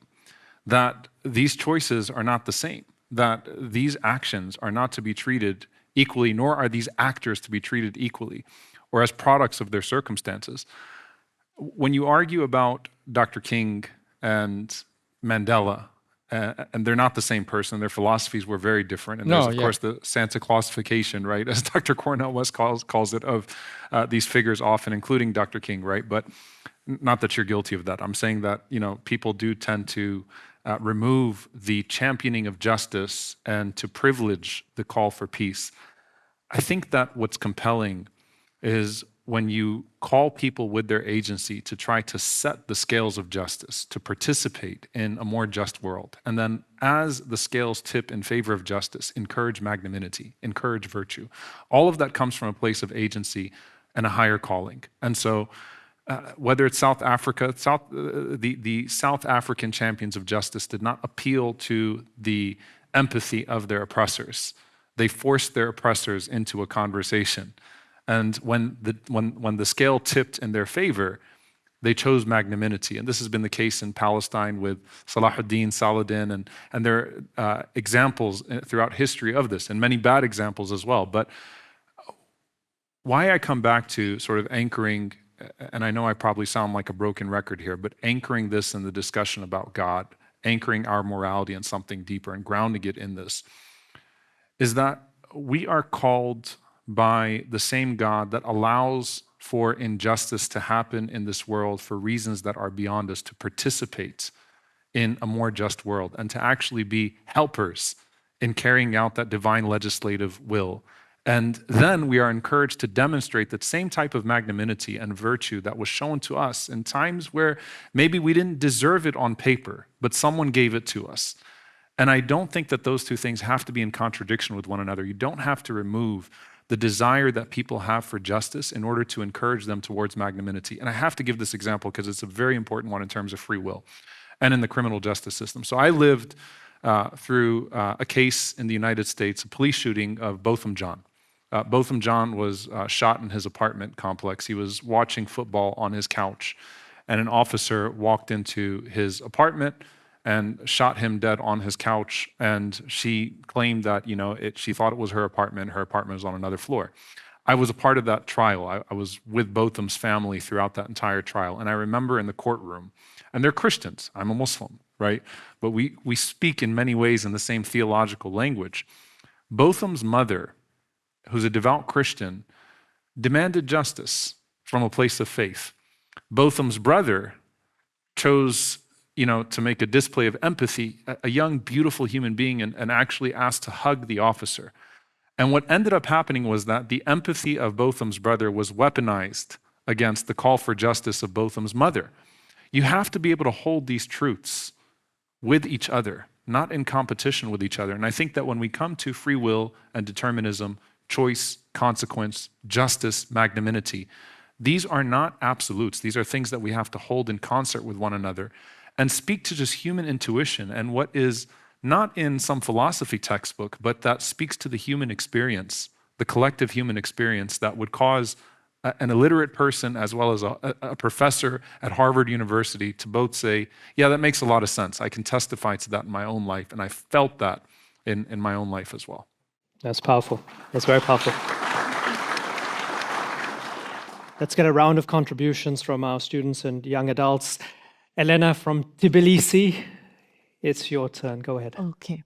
that these choices are not the same, that these actions are not to be treated equally, nor are these actors to be treated equally or as products of their circumstances. When you argue about Dr. King and Mandela and they're not the same person. Their philosophies were very different. And No, there's, of yeah. course, the Santa Clausification, right, as Dr. Cornell West calls it, of these figures often, including Dr. King, right? But not that you're guilty of that. I'm saying that, people do tend to remove the championing of justice and to privilege the call for peace. I think that what's compelling is when you call people with their agency to try to set the scales of justice, to participate in a more just world. And then as the scales tip in favor of justice, encourage magnanimity, encourage virtue. All of that comes from a place of agency and a higher calling. And so whether it's South Africa, the South African champions of justice did not appeal to the empathy of their oppressors. They forced their oppressors into a conversation. And when the scale tipped in their favor, they chose magnanimity. And this has been the case in Palestine with Salahuddin, Saladin, and there are examples throughout history of this, and many bad examples as well. But why I come back to sort of anchoring, and I know I probably sound like a broken record here, but anchoring this in the discussion about God, anchoring our morality in something deeper and grounding it in this, is that we are called by the same God that allows for injustice to happen in this world for reasons that are beyond us, to participate in a more just world and to actually be helpers in carrying out that divine legislative will. And then we are encouraged to demonstrate that same type of magnanimity and virtue that was shown to us in times where maybe we didn't deserve it on paper, but someone gave it to us. And I don't think that those two things have to be in contradiction with one another. You don't have to remove the desire that people have for justice in order to encourage them towards magnanimity. And I have to give this example because it's a very important one in terms of free will and in the criminal justice system. So I lived through a case in the United States, a police shooting of Botham John. Botham John was shot in his apartment complex. He was watching football on his couch, and an officer walked into his apartment and shot him dead on his couch. And she claimed that, she thought it was her apartment. Her apartment was on another floor. I was a part of that trial. I was with Botham's family throughout that entire trial. And I remember in the courtroom, and they're Christians. I'm a Muslim, right? But we speak in many ways in the same theological language. Botham's mother, who's a devout Christian, demanded justice from a place of faith. Botham's brother chose to make a display of empathy, a young, beautiful human being, and actually asked to hug the officer. And what ended up happening was that the empathy of Botham's brother was weaponized against the call for justice of Botham's mother. You have to be able to hold these truths with each other, not in competition with each other. And I think that when we come to free will and determinism, choice, consequence, justice, magnanimity, these are not absolutes. These are things that we have to hold in concert with one another and speak to just human intuition and what is not in some philosophy textbook, but that speaks to the human experience, the collective human experience that would cause an illiterate person as well as a professor at Harvard University to both say, yeah, that makes a lot of sense. I can testify to that in my own life, and I felt that in my own life as well. That's powerful. That's very powerful. Let's get a round of contributions from our students and young adults. Elena from Tbilisi, it's your turn. Go ahead. Okay.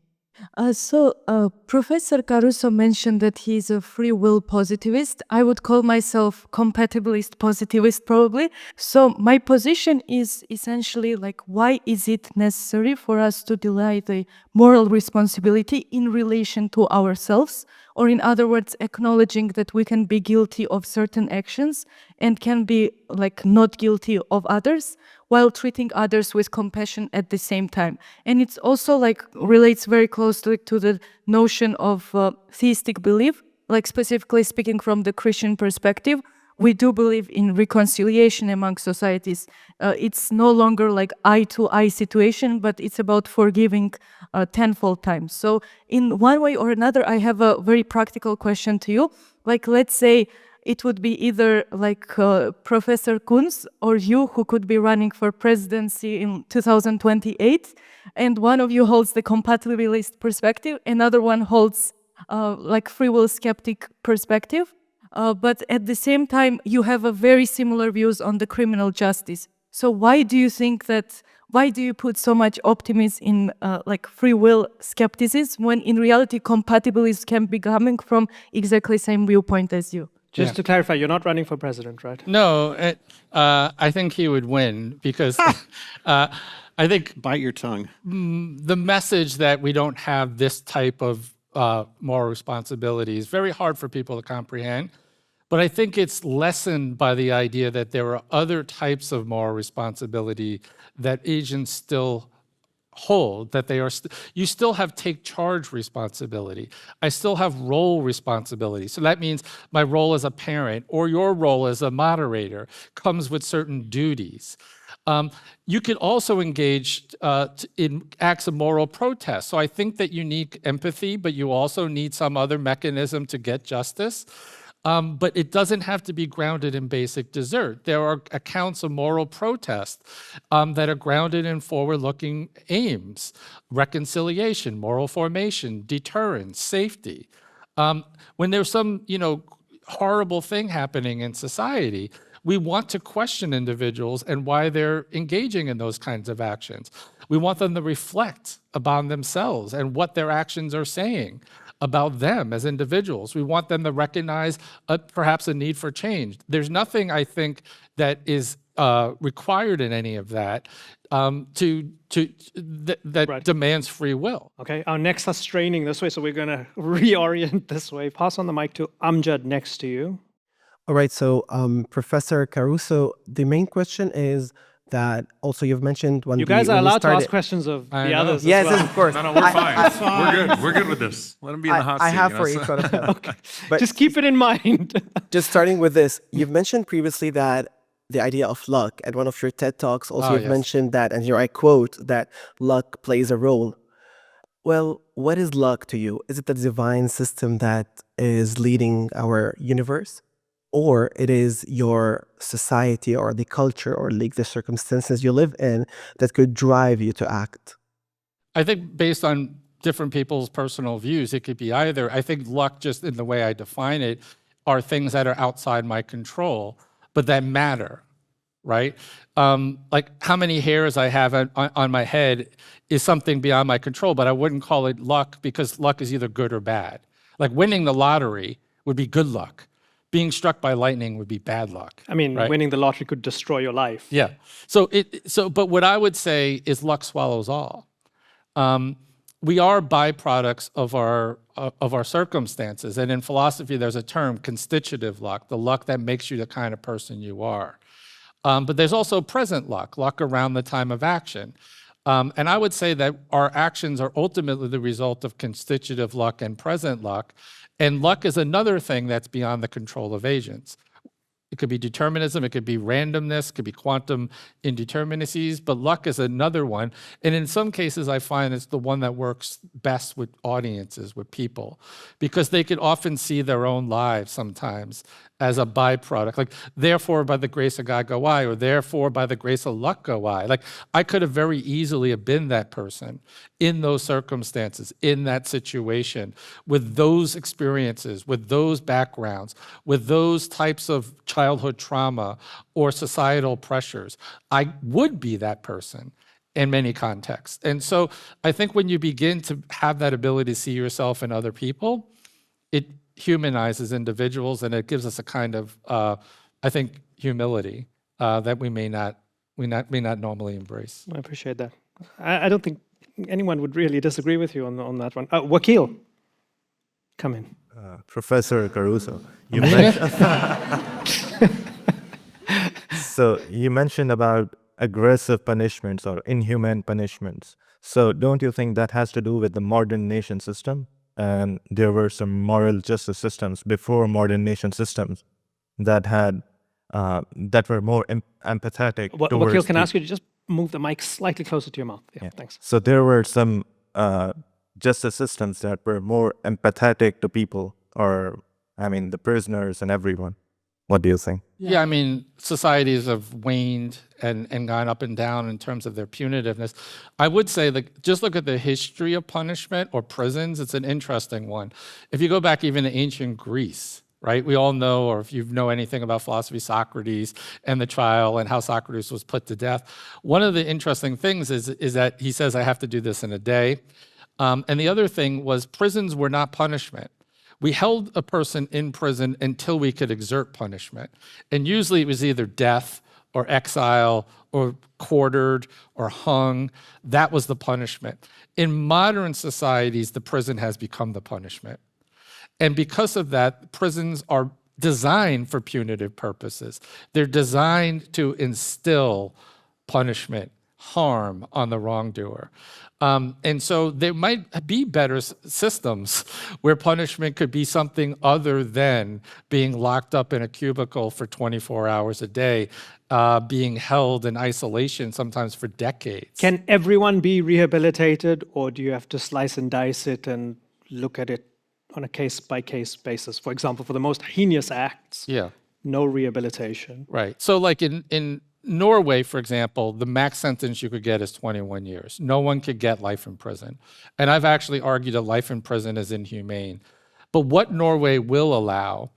Professor Caruso mentioned that he's a free will positivist. I would call myself compatibilist positivist probably. So my position is essentially like, why is it necessary for us to delay the moral responsibility in relation to ourselves? Or in other words, acknowledging that we can be guilty of certain actions and can be like not guilty of others, while treating others with compassion at the same time. And it's also like relates very closely to the notion of theistic belief, like specifically speaking from the Christian perspective. We do believe in reconciliation among societies. It's no longer like eye-to-eye situation, but it's about forgiving tenfold times. So in one way or another, I have a very practical question to you. Like, let's say it would be either like Professor Koons or you who could be running for presidency in 2028, and one of you holds the compatibilist perspective, another one holds like free will skeptic perspective. But at the same time, you have a very similar views on the criminal justice. So why do you think that? Why do you put so much optimism in like free will skepticism when in reality compatibilism can be coming from exactly same viewpoint as you? Just to clarify, you're not running for president, right? No, I think he would win because I think Bite your tongue. the message that we don't have this type of moral responsibility is very hard for people to comprehend. But I think it's lessened by the idea that there are other types of moral responsibility that agents still hold, that they are you still have take charge responsibility. I still have role responsibility. So that means my role as a parent or your role as a moderator comes with certain duties. You could also engage in acts of moral protest. So I think that you need empathy, but you also need some other mechanism to get justice. But it doesn't have to be grounded in basic desert. There are accounts of moral protest that are grounded in forward-looking aims, reconciliation, moral formation, deterrence, safety. When there's some, horrible thing happening in society, we want to question individuals and why they're engaging in those kinds of actions. We want them to reflect upon themselves and what their actions are saying about them as individuals. We want them to recognize perhaps a need for change. There's nothing, I think, that is required in any of that that demands free will. Okay, our necks are straining this way, so we're going to reorient this way. Pass on the mic to Amjad next to you. All right, so Professor Caruso, the main question is that also you've mentioned when you guys are when allowed to ask questions of the others. Yes, as well. of course. No, we're fine. We're good. We're good with this. Let him be in the hot seat. I have for each one of them. Okay, but just keep it in mind. Just starting with this, you've mentioned previously that the idea of luck at one of your TED Talks. Also, you've mentioned that, and here I quote, that luck plays a role. Well, what is luck to you? Is it the divine system that is leading our universe? Or it is your society or the culture or like the circumstances you live in that could drive you to act? I think based on different people's personal views, it could be either. I think luck, just in the way I define it, are things that are outside my control, but that matter, right? Like how many hairs I have on my head is something beyond my control, but I wouldn't call it luck because luck is either good or bad. Like winning the lottery would be good luck. Being struck by lightning would be bad luck. I mean, right? winning the lottery could destroy your life. Yeah. But what I would say is luck swallows all. We are byproducts of our circumstances, and in philosophy, there's a term, constitutive luck, the luck that makes you the kind of person you are. But there's also present luck around the time of action. And I would say that our actions are ultimately the result of constitutive luck and present luck. And luck is another thing that's beyond the control of agents. It could be determinism, it could be randomness, it could be quantum indeterminacies, but luck is another one. And in some cases, I find it's the one that works best with audiences, with people, because they could often see their own lives sometimes as a byproduct. Like, therefore, by the grace of God go I, or therefore, by the grace of luck go I. Like, I could have very easily have been that person in those circumstances, in that situation, with those experiences, with those backgrounds, with those types of childhood trauma or societal pressures. I would be that person in many contexts. And so I think when you begin to have that ability to see yourself in other people, it humanizes individuals, and it gives us a kind of, I think, humility that we may not normally embrace. I appreciate that. I don't think anyone would really disagree with you on that one. Wakil, come in. Professor Caruso, you mentioned, so you mentioned about aggressive punishments or inhumane punishments. So don't you think that has to do with the modern nation system? And there were some moral justice systems before modern nation systems that had that were more empathetic. Wakil, can I ask you to just move the mic slightly closer to your mouth? Yeah, thanks. So there were some justice systems that were more empathetic to people, or I mean the prisoners and everyone. What do you think? Yeah, I mean, societies have waned and gone up and down in terms of their punitiveness. I would say that just look at the history of punishment or prisons. It's an interesting one. If you go back even to ancient Greece, right? We all know, or if you know anything about philosophy, Socrates and the trial and how Socrates was put to death. One of the interesting things is that he says, I have to do this in a day. And the other thing was prisons were not punishment. We held a person in prison until we could exert punishment. And usually it was either death or exile or quartered or hung. That was the punishment. In modern societies, the prison has become the punishment. And because of that, prisons are designed for punitive purposes. They're designed to instill punishment, harm on the wrongdoer. And so there might be better systems where punishment could be something other than being locked up in a cubicle for 24 hours a day, being held in isolation sometimes for decades. Can everyone be rehabilitated, or do you have to slice and dice it and look at it on a case-by-case basis? For example, for the most heinous acts, no rehabilitation. Right. So like in Norway, for example, the max sentence you could get is 21 years. No one could get life in prison. And I've actually argued that life in prison is inhumane. But what Norway will allow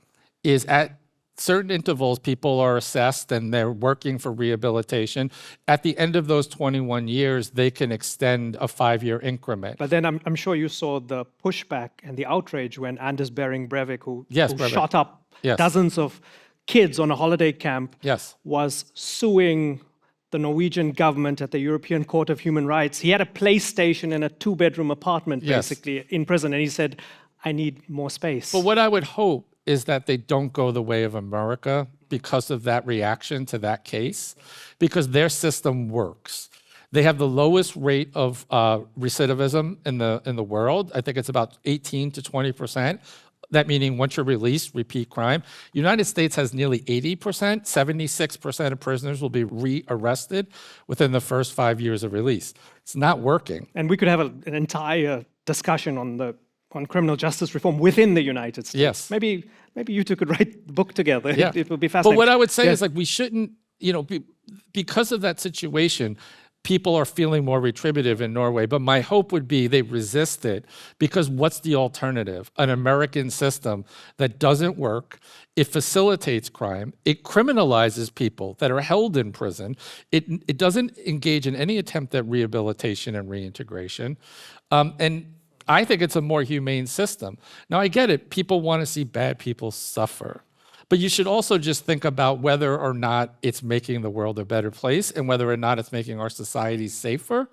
is at certain intervals, people are assessed and they're working for rehabilitation. At the end of those 21 years, they can extend a 5-year increment. But then I'm sure you saw the pushback and the outrage when Anders Behring Breivik, who shot up dozens of kids on a holiday camp, was suing the Norwegian government at the European Court of Human Rights. He had a PlayStation in a 2-bedroom apartment, basically, in prison, and he said, I need more space. But what I would hope is that they don't go the way of America because of that reaction to that case, because their system works. They have the lowest rate of recidivism in the world. I think it's about 18 to 20%. That meaning once you're released, repeat crime. United States has nearly 80%, 76% of prisoners will be re-arrested within the first 5 years of release. It's not working. And we could have an entire discussion on criminal justice reform within the United States. Yes. Maybe you two could write the book together. It would be fascinating. But what I would say is like we shouldn't, because of that situation, people are feeling more retributive in Norway, but my hope would be they resist it, because what's the alternative? An American system that doesn't work. It facilitates crime. It criminalizes people that are held in prison. It doesn't engage in any attempt at rehabilitation and reintegration. And I think it's a more humane system. Now, I get it. People want to see bad people suffer. But you should also just think about whether or not it's making the world a better place and whether or not it's making our society safer.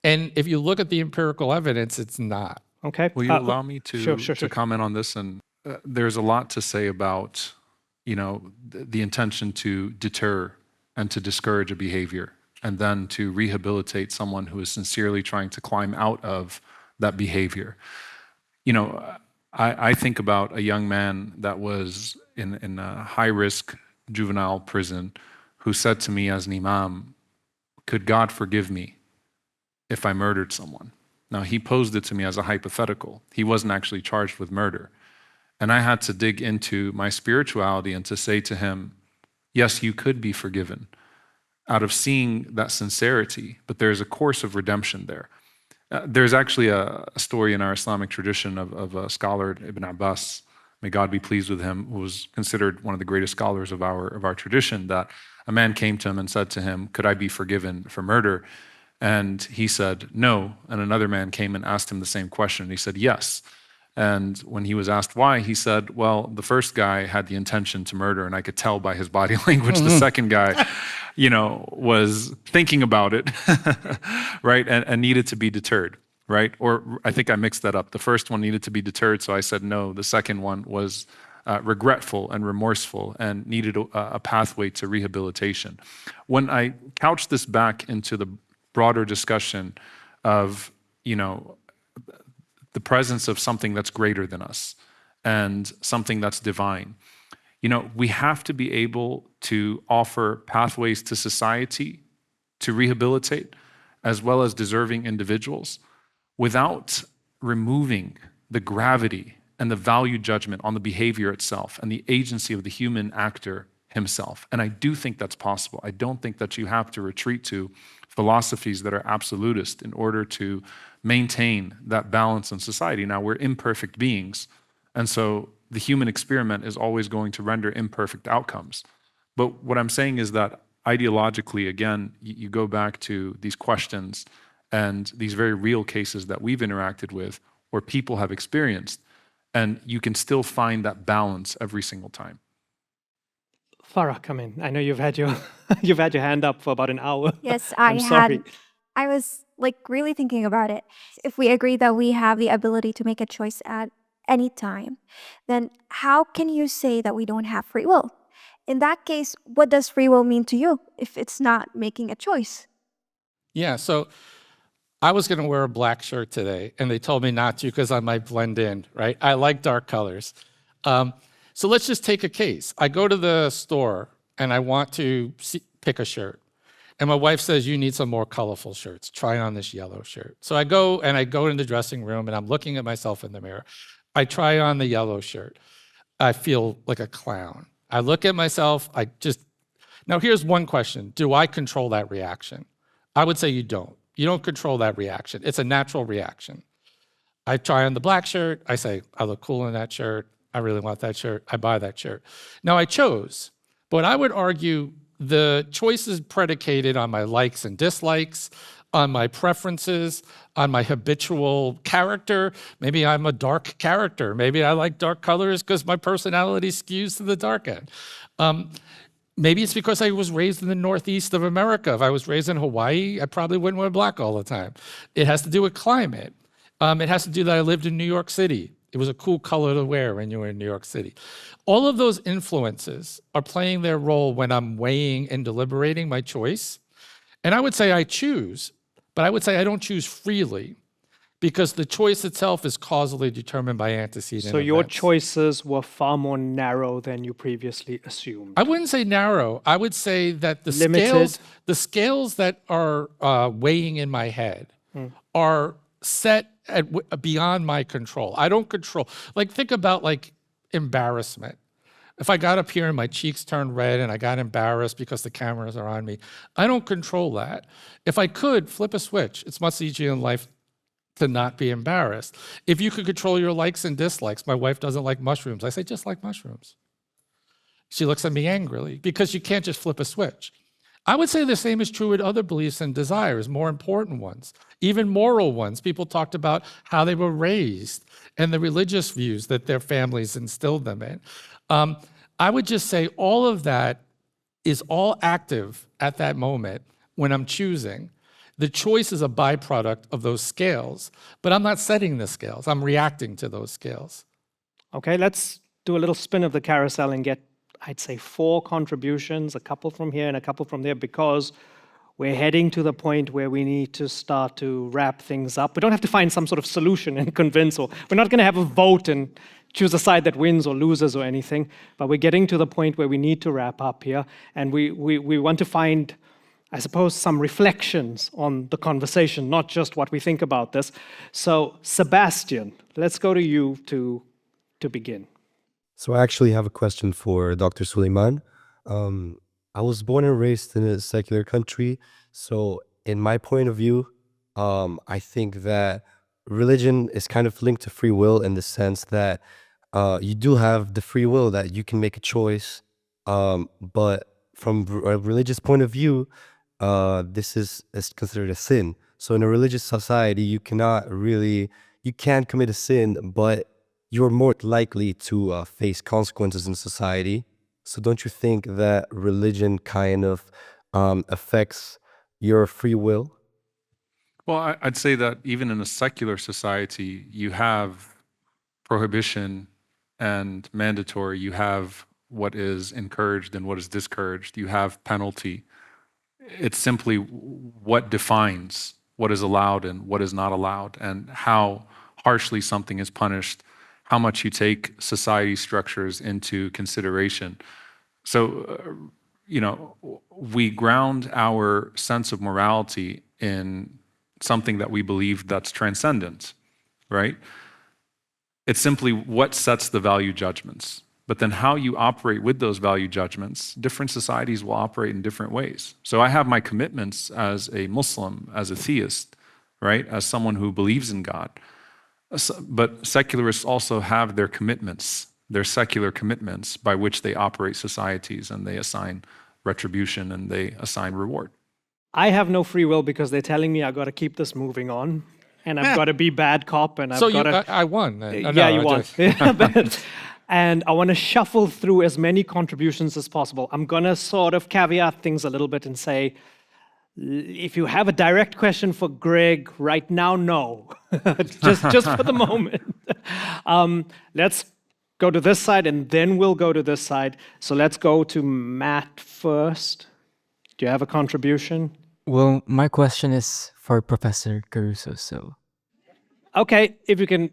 And if you look at the empirical evidence, it's not. Okay. Will you allow me to comment on this? And there's a lot to say about, the intention to deter and to discourage a behavior, and then to rehabilitate someone who is sincerely trying to climb out of that behavior. I think about a young man that was in a high-risk juvenile prison who said to me as an imam, could God forgive me if I murdered someone? Now, he posed it to me as a hypothetical. He wasn't actually charged with murder. And I had to dig into my spirituality and to say to him, yes, you could be forgiven out of seeing that sincerity, but there's a course of redemption there. There's actually a story in our Islamic tradition of a scholar, Ibn Abbas, may God be pleased with him, who was considered one of the greatest scholars of our tradition, that a man came to him and said to him, could I be forgiven for murder? And he said, no. And another man came and asked him the same question. He said, yes. And when he was asked why, he said, well, the first guy had the intention to murder, and I could tell by his body language. The second guy, was thinking about it, right? And needed to be deterred, right? Or I think I mixed that up. The first one needed to be deterred, so I said no. The second one was regretful and remorseful and needed a pathway to rehabilitation. When I couch this back into the broader discussion of, the presence of something that's greater than us and something that's divine, we have to be able to offer pathways to society to rehabilitate, as well as deserving individuals, without removing the gravity and the value judgment on the behavior itself and the agency of the human actor himself. And I do think that's possible. I don't think that you have to retreat to philosophies that are absolutist in order to maintain that balance in society. Now, we're imperfect beings, and so the human experiment is always going to render imperfect outcomes. But what I'm saying is that ideologically, again, you go back to these questions and these very real cases that we've interacted with or people have experienced, and you can still find that balance every single time. Farah, come in. I know you've had your you've had your hand up for about an hour. Yes, I'm sorry. I was like really thinking about it. If we agree that we have the ability to make a choice at any time, then how can you say that we don't have free will? In that case, what does free will mean to you if it's not making a choice? Yeah, so I was going to wear a black shirt today, and they told me not to because I might blend in, right? I like dark colors. So let's just take a case. I go to the store, and I want to pick a shirt. And my wife says, you need some more colorful shirts. Try on this yellow shirt. So I go in the dressing room, and I'm looking at myself in the mirror. I try on the yellow shirt. I feel like a clown. I look at myself, now here's one question. Do I control that reaction? I would say you don't. You don't control that reaction. It's a natural reaction. I try on the black shirt. I say, I look cool in that shirt. I really want that shirt. I buy that shirt. Now I chose, but I would argue the choice is predicated on my likes and dislikes, on my preferences, on my habitual character. Maybe I'm a dark character. Maybe I like dark colors because my personality skews to the dark end. Maybe it's because I was raised in the Northeast of America. If I was raised in Hawaii, I probably wouldn't wear black all the time. It has to do with climate. It has to do that I lived in New York City. It was a cool color to wear when you were in New York City. All of those influences are playing their role when I'm weighing and deliberating my choice. And I would say I choose, but I would say I don't choose freely because the choice itself is causally determined by antecedent So your events. choices were far more narrow than you previously assumed. I wouldn't say narrow. I would say that the Limited. scales that are weighing in my head are set beyond my control. I don't control. Like, think about like embarrassment. If I got up here and my cheeks turned red and I got embarrassed because the cameras are on me, I don't control that. If I could flip a switch, it's much easier in life to not be embarrassed. If you could control your likes and dislikes, my wife doesn't like mushrooms. I say, just like mushrooms. She looks at me angrily because you can't just flip a switch. I would say the same is true with other beliefs and desires, more important ones, even moral ones. People talked about how they were raised and the religious views that their families instilled them in. I would just say all of that is all active at that moment when I'm choosing. The choice is a byproduct of those scales, but I'm not setting the scales. I'm reacting to those scales. Okay, let's do a little spin of the carousel and get, I'd say, 4 contributions, a couple from here and a couple from there, because we're heading to the point where we need to start to wrap things up. We don't have to find some sort of solution and convince, or we're not going to have a vote and choose a side that wins or loses or anything, but we're getting to the point where we need to wrap up here, and we want to find, I suppose, some reflections on the conversation, not just what we think about this. So, Sebastian, let's go to you to begin. So I actually have a question for Dr. Suleiman. I was born and raised in a secular country. So in my point of view, I think that religion is kind of linked to free will in the sense that you do have the free will that you can make a choice. But from a religious point of view, this is considered a sin. So in a religious society, you can't commit a sin, but you're more likely to face consequences in society. So don't you think that religion kind of affects your free will? Well, I'd say that even in a secular society, you have prohibition and mandatory. You have what is encouraged and what is discouraged. You have penalty. It's simply what defines what is allowed and what is not allowed, and how harshly something is punished, how much you take society structures into consideration. So, we ground our sense of morality in something that we believe that's transcendent, right? It's simply what sets the value judgments. But then how you operate with those value judgments, different societies will operate in different ways. So I have my commitments as a Muslim, as a theist, right? As someone who believes in God. But secularists also have their commitments They're secular commitments by which they operate societies, and they assign retribution and they assign reward. I have no free will because they're telling me I got to keep this moving on, and I've got to be bad cop, and I've So got to. I won. Then. Oh, Yeah, no, you I won. just- And I want to shuffle through as many contributions as possible. I'm going to sort of caveat things a little bit and say, if you have a direct question for Greg right now, no. just for the moment. Let's go to this side, and then we'll go to this side. So let's go to Matt first. Do you have a contribution? Well, my question is for Professor Caruso, so. Okay, if you can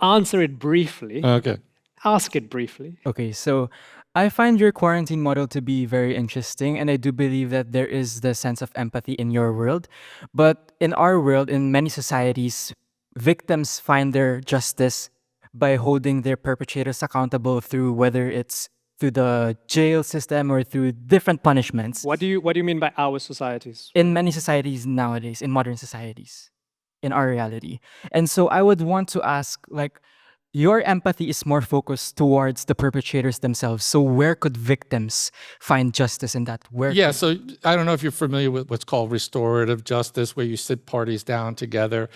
answer it briefly. Okay. Ask it briefly. Okay, so I find your quarantine model to be very interesting, and I do believe that there is the sense of empathy in your world. But in our world, in many societies, victims find their justice by holding their perpetrators accountable through whether it's through the jail system or through different punishments. What do you mean by our societies? In many societies nowadays, in modern societies, in our reality. And so I would want to ask, like, your empathy is more focused towards the perpetrators themselves. So where could victims find justice in that? Yeah, so I don't know if you're familiar with what's called restorative justice, where you sit parties down together.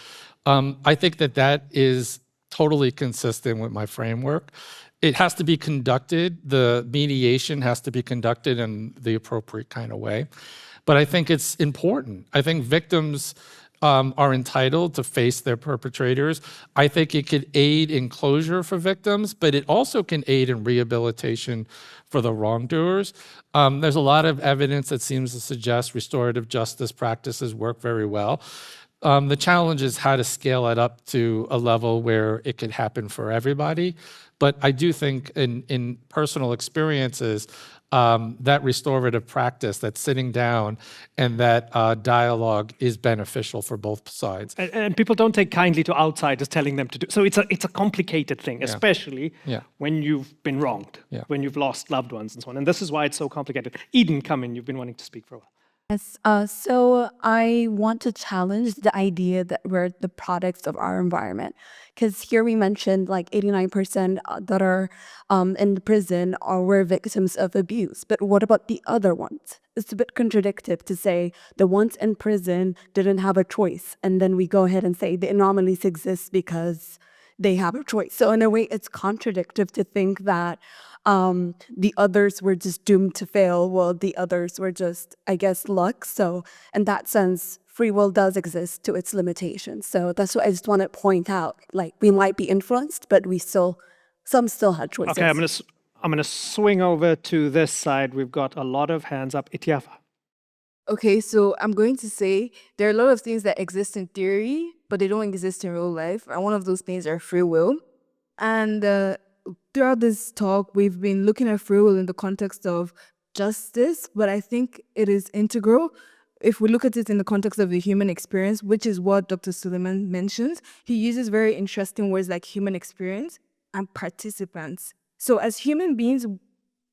I think that is totally consistent with my framework. It has to be conducted, the mediation has to be conducted in the appropriate kind of way. But I think it's important. I think victims are entitled to face their perpetrators. I think it could aid in closure for victims, but it also can aid in rehabilitation for the wrongdoers. There's a lot of evidence that seems to suggest restorative justice practices work very well. The challenge is how to scale it up to a level where it could happen for everybody. But I do think in personal experiences, that restorative practice, that sitting down and that dialogue is beneficial for both sides. And people don't take kindly to outsiders telling them to do. So it's a complicated thing, especially when you've been wronged, when you've lost loved ones and so on. And this is why it's so complicated. Eden, come in. You've been wanting to speak for a while. Yes, so I want to challenge the idea that we're the products of our environment. Because here we mentioned like 89% that are in the prison were victims of abuse. But what about the other ones? It's a bit contradictory to say the ones in prison didn't have a choice. And then we go ahead and say the anomalies exist because they have a choice. So in a way, it's contradictory to think that the others were just doomed to fail. Well, the others were just, I guess, luck. So in that sense, free will does exist to its limitations. So that's what I just want to point out. Like, we might be influenced, but some still had choices. Okay, I'm gonna swing over to this side. We've got a lot of hands up. Itiafa. Okay, so I'm going to say there are a lot of things that exist in theory, but they don't exist in real life. And one of those things are free will. And throughout this talk, we've been looking at free will in the context of justice, but I think it is integral. If we look at it in the context of the human experience, which is what Dr. Suleiman mentions, he uses very interesting words like human experience and participants. So as human beings,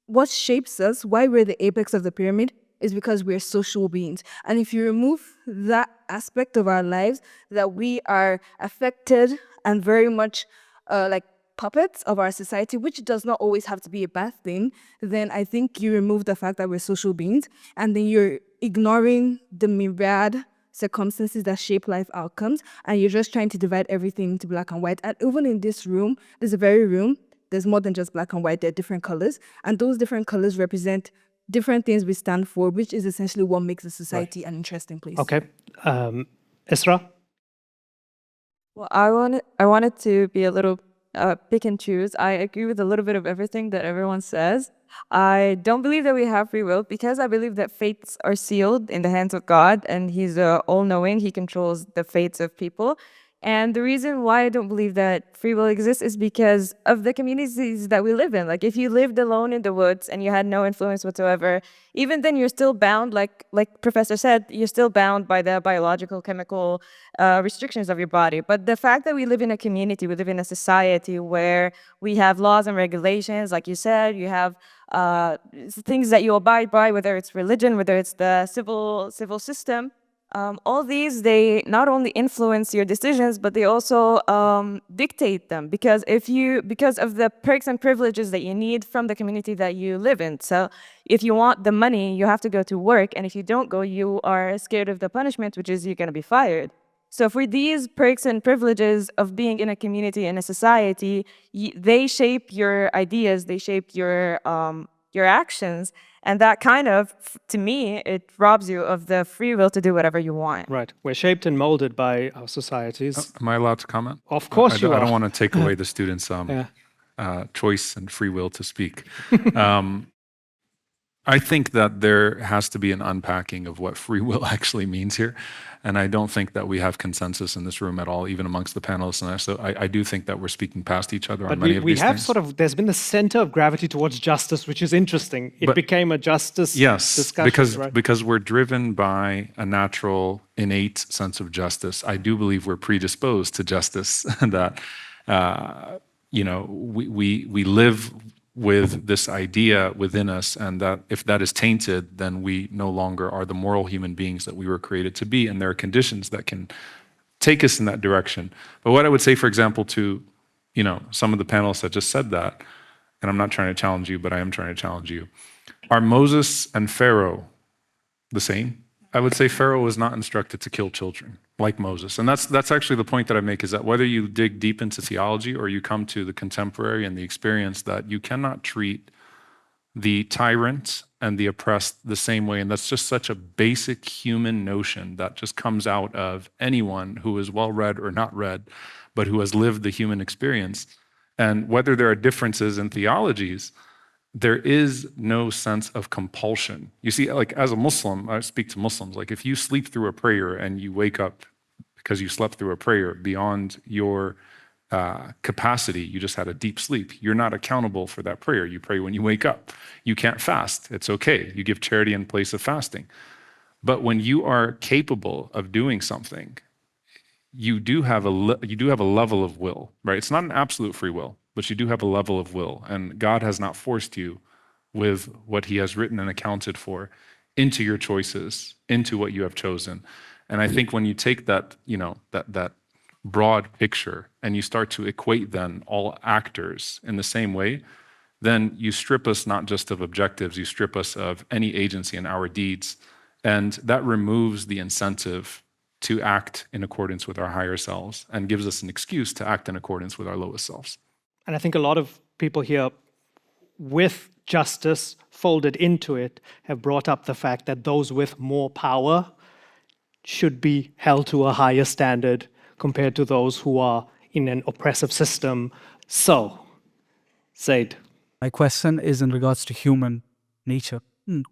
what shapes us, why we're the apex of the pyramid, is because we're social beings. And if you remove that aspect of our lives, that we are affected and very much like puppets of our society, which does not always have to be a bad thing, then I think you remove the fact that we're social beings, and then you're ignoring the myriad circumstances that shape life outcomes, and you're just trying to divide everything into black and white. And even in this room, there's there's more than just black and white, there are different colors, and those different colors represent different things we stand for, which is essentially what makes a society an interesting place. Okay. Isra? Well, I wanted to be a little pick and choose. I agree with a little bit of everything that everyone says. I don't believe that we have free will because I believe that fates are sealed in the hands of God, and He's all-knowing. He controls the fates of people. And the reason why I don't believe that free will exists is because of the communities that we live in. Like, if you lived alone in the woods and you had no influence whatsoever, even then you're still bound, like Professor said, you're still bound by the biological, chemical restrictions of your body. But the fact that we live in a community, we live in a society where we have laws and regulations, like you said, you have things that you abide by, whether it's religion, whether it's the civil system, All these, they not only influence your decisions, but they also dictate them, because because of the perks and privileges that you need from the community that you live in. So if you want the money, you have to go to work, and if you don't go, you are scared of the punishment, which is you're going to be fired. So for these perks and privileges of being in a community, in a society, they shape your ideas, they shape your actions. And that kind of, to me, it robs you of the free will to do whatever you want. Right. We're shaped and molded by our societies. Am I allowed to comment? Of course you are. I don't want to take away the students' choice and free will to speak. I think that there has to be an unpacking of what free will actually means here. And I don't think that we have consensus in this room at all, even amongst the panelists. And so I do think that we're speaking past each other on many of these things. There's been the center of gravity towards justice, which is interesting. It became a justice discussion. Because we're driven by a natural, innate sense of justice. I do believe we're predisposed to justice, that, we live with this idea within us, and that if that is tainted, then we no longer are the moral human beings that we were created to be, and there are conditions that can take us in that direction. But what I would say, for example, to some of the panelists that just said that, and I'm not trying to challenge you, but I am trying to challenge you. Are Moses and Pharaoh the same? I would say Pharaoh was not instructed to kill children like Moses. And that's actually the point that I make, is that whether you dig deep into theology or you come to the contemporary and the experience, that you cannot treat the tyrant and the oppressed the same way. And that's just such a basic human notion that just comes out of anyone who is well-read or not read, but who has lived the human experience. And whether there are differences in theologies, there is no sense of compulsion. You see, like as a Muslim, I speak to Muslims, like if you sleep through a prayer and you wake up because you slept through a prayer beyond your capacity, you just had a deep sleep, you're not accountable for that prayer. You pray when you wake up. You can't fast. It's okay. You give charity in place of fasting. But when you are capable of doing something, you do have a level of will, right? It's not an absolute free will, but you do have a level of will, and God has not forced you with what he has written and accounted for into your choices, into what you have chosen. And I think when you take that, that broad picture and you start to equate then all actors in the same way, then you strip us not just of objectives, you strip us of any agency in our deeds. And that removes the incentive to act in accordance with our higher selves and gives us an excuse to act in accordance with our lowest selves. And I think a lot of people here, with justice folded into it, have brought up the fact that those with more power should be held to a higher standard compared to those who are in an oppressive system. So, Zaid. My question is in regards to human nature.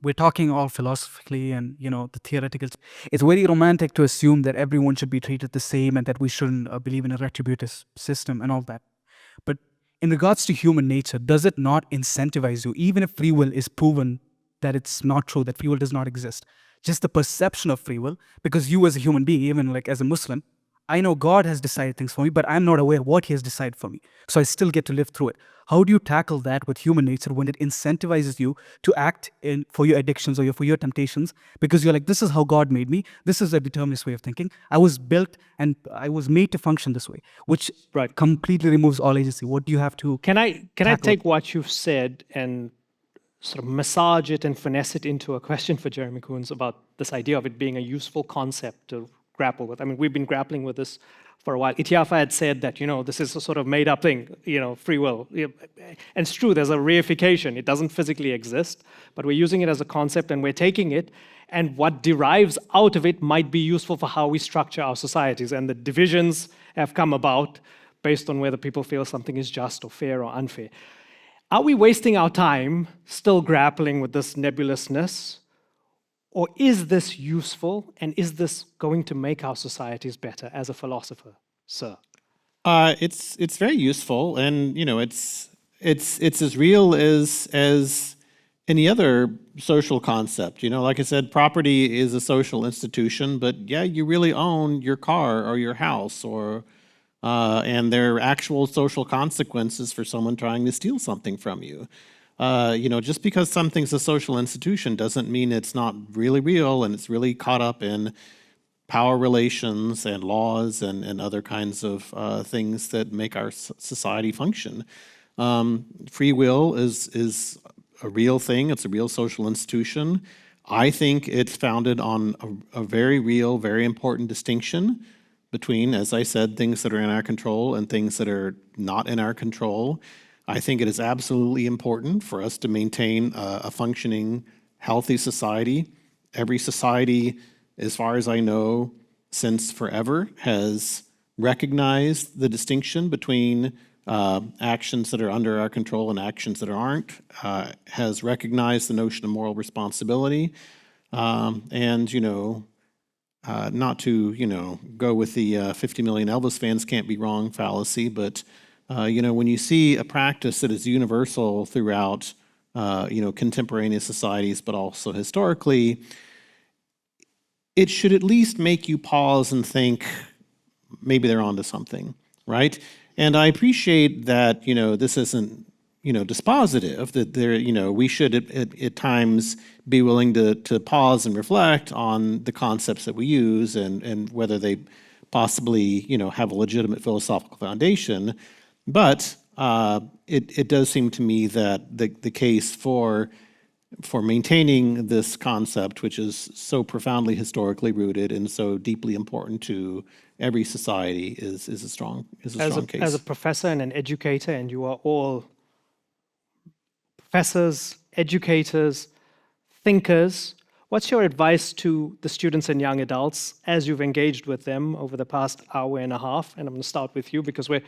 We're talking all philosophically and, the theoretical. It's very romantic to assume that everyone should be treated the same and that we shouldn't believe in a retributive system and all that. But in regards to human nature, does it not incentivize you, even if free will is proven that it's not true, that free will does not exist? Just the perception of free will, because you as a human being, even like as a Muslim, I know God has decided things for me, but I'm not aware what he has decided for me. So I still get to live through it. How do you tackle that with human nature when it incentivizes you to act for your addictions or for your temptations? Because you're like, this is how God made me. This is a determinist way of thinking. I was built and I was made to function this way, which completely removes all agency. What do you have to Can I take what you've said and sort of massage it and finesse it into a question for Jeremy Koons about this idea of it being a useful concept to grapple with? I mean, we've been grappling with this for a while. Ityafa had said that, this is a sort of made up thing, free will. And it's true, there's a reification. It doesn't physically exist, but we're using it as a concept and we're taking it, and what derives out of it might be useful for how we structure our societies. And the divisions have come about based on whether people feel something is just or fair or unfair. Are we wasting our time still grappling with this nebulousness? Or is this useful, and is this going to make our societies better as a philosopher, sir? It's very useful, and it's as real as any other social concept. Like I said, property is a social institution, but yeah, you really own your car or your house, and there are actual social consequences for someone trying to steal something from you. Just because something's a social institution doesn't mean it's not really real and it's really caught up in power relations and laws and other kinds of things that make our society function. Free will is a real thing. It's a real social institution. I think it's founded on a very real, very important distinction between, as I said, things that are in our control and things that are not in our control. I think it is absolutely important for us to maintain a functioning, healthy society. Every society, as far as I know, since forever, has recognized the distinction between actions that are under our control and actions that aren't, has recognized the notion of moral responsibility, and, not to, go with the 50 million Elvis fans can't be wrong fallacy, but, when you see a practice that is universal throughout, contemporaneous societies, but also historically, it should at least make you pause and think maybe they're onto something, right? And I appreciate that, this isn't, dispositive, that there, we should at times be willing to pause and reflect on the concepts that we use and whether they possibly, have a legitimate philosophical foundation. But it does seem to me that the case for maintaining this concept, which is so profoundly historically rooted and so deeply important to every society, is a strong case. As a professor and an educator, and you are all professors, educators, thinkers, what's your advice to the students and young adults as you've engaged with them over the past hour and a half? And I'm going to start with you because we're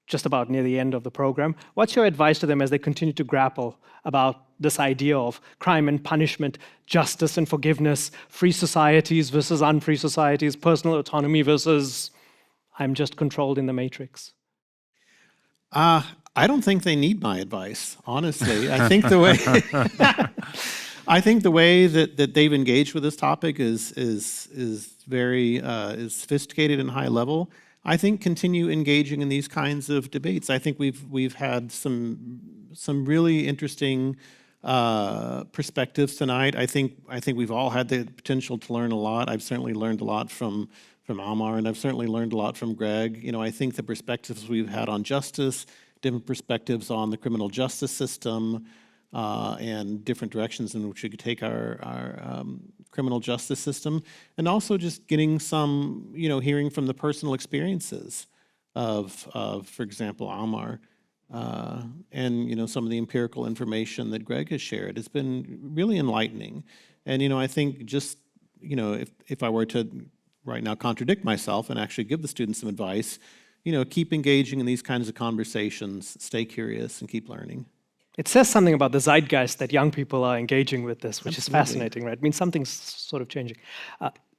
just about near the end of the program. What's your advice to them as they continue to grapple about this idea of crime and punishment, justice and forgiveness, free societies versus unfree societies, personal autonomy versus I'm just controlled in the matrix? I don't think they need my advice, honestly. I think the way that they've engaged with this topic is very sophisticated and high level. I think continue engaging in these kinds of debates. I think we've had some really interesting perspectives tonight. I think we've all had the potential to learn a lot. I've certainly learned a lot from Omar, and I've certainly learned a lot from Gregg. I think the perspectives we've had on justice, different perspectives on the criminal justice system, and different directions in which we could take our criminal justice system, and also just getting some, hearing from the personal experiences of for example, Omar, and some of the empirical information that Gregg has shared. It's been really enlightening, and I think just if I were to right now contradict myself and actually give the students some advice, keep engaging in these kinds of conversations, stay curious, and keep learning. It says something about the zeitgeist that young people are engaging with this, which is fascinating, right? It means something's sort of changing.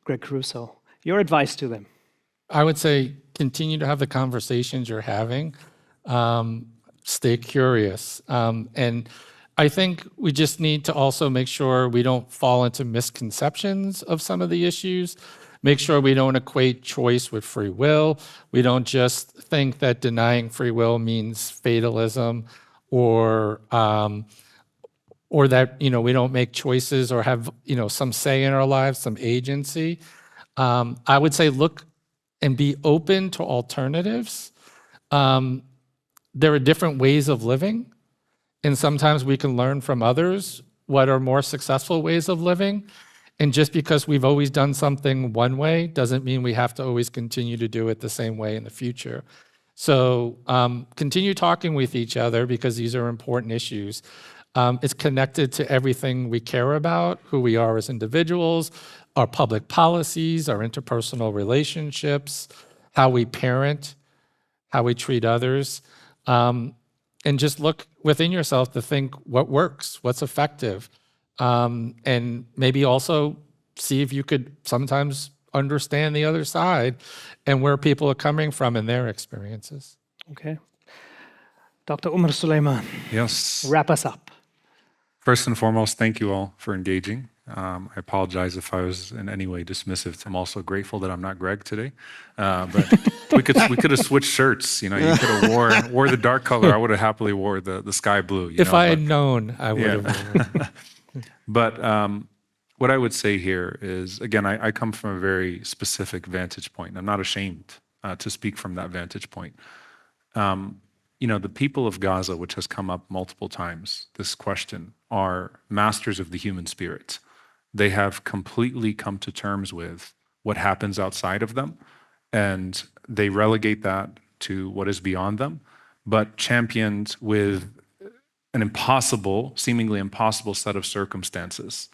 Gregg Caruso, your advice to them? I would say continue to have the conversations you're having. Stay curious. And I think we just need to also make sure we don't fall into misconceptions of some of the issues. Make sure we don't equate choice with free will. We don't just think that denying free will means fatalism, or that we don't make choices or have some say in our lives, some agency. I would say look and be open to alternatives. There are different ways of living, and sometimes we can learn from others what are more successful ways of living. And just because we've always done something one way doesn't mean we have to always continue to do it the same way in the future. So continue talking with each other because these are important issues. It's connected to everything we care about, who we are as individuals, our public policies, our interpersonal relationships, how we parent, how we treat others. And just look within yourself to think what works, what's effective. And maybe also see if you could sometimes understand the other side and where people are coming from in their experiences. Okay. Dr. Omar Suleiman. Yes. Wrap us up. First and foremost, thank you all for engaging. I apologize if I was in any way dismissive. I'm also grateful that I'm not Gregg today. But we could have switched shirts. You could have wore the dark color. I would have happily wore the sky blue. If I had known, I would have. But what I would say here is, again, I come from a very specific vantage point. I'm not ashamed to speak from that vantage point. The people of Gaza, which has come up multiple times, this question, are masters of the human spirit. They have completely come to terms with what happens outside of them, and they relegate that to what is beyond them, but championed with an impossible, seemingly impossible set of circumstances,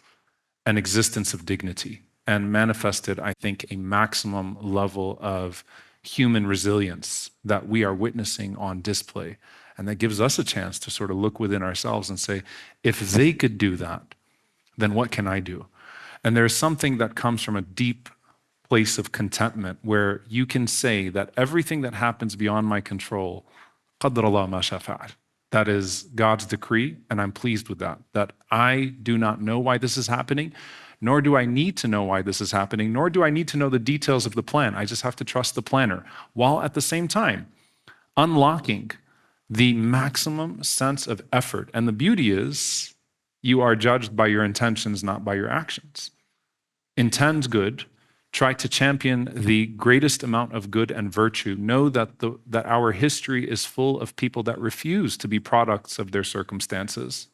an existence of dignity, and manifested, I think, a maximum level of human resilience that we are witnessing on display. And that gives us a chance to sort of look within ourselves and say, if they could do that, then what can I do? And there's something that comes from a deep place of contentment where you can say that everything that happens beyond my control, قدر الله ما شاء فعل. That is God's decree, and I'm pleased with that. That I do not know why this is happening, nor do I need to know why this is happening, nor do I need to know the details of the plan. I just have to trust the planner, while at the same time unlocking the maximum sense of effort. And the beauty is, you are judged by your intentions, not by your actions. Intend good, try to champion the greatest amount of good and virtue. Know that that our history is full of people that refuse to be products of their circumstances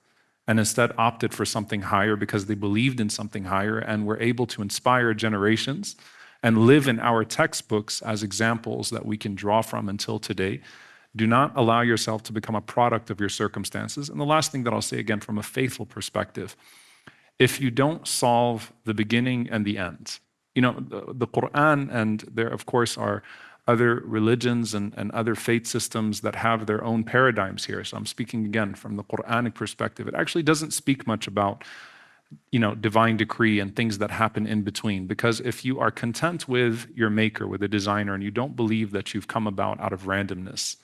and instead opted for something higher because they believed in something higher and were able to inspire generations and live in our textbooks as examples that we can draw from until today. Do not allow yourself to become a product of your circumstances. And the last thing that I'll say, again, from a faithful perspective, if you don't solve the beginning and the end, the Quran, and there, of course, are other religions and other faith systems that have their own paradigms here. So I'm speaking, again, from the Quranic perspective. It actually doesn't speak much about, divine decree and things that happen in between. Because if you are content with your maker, with a designer, and you don't believe that you've come about out of randomness,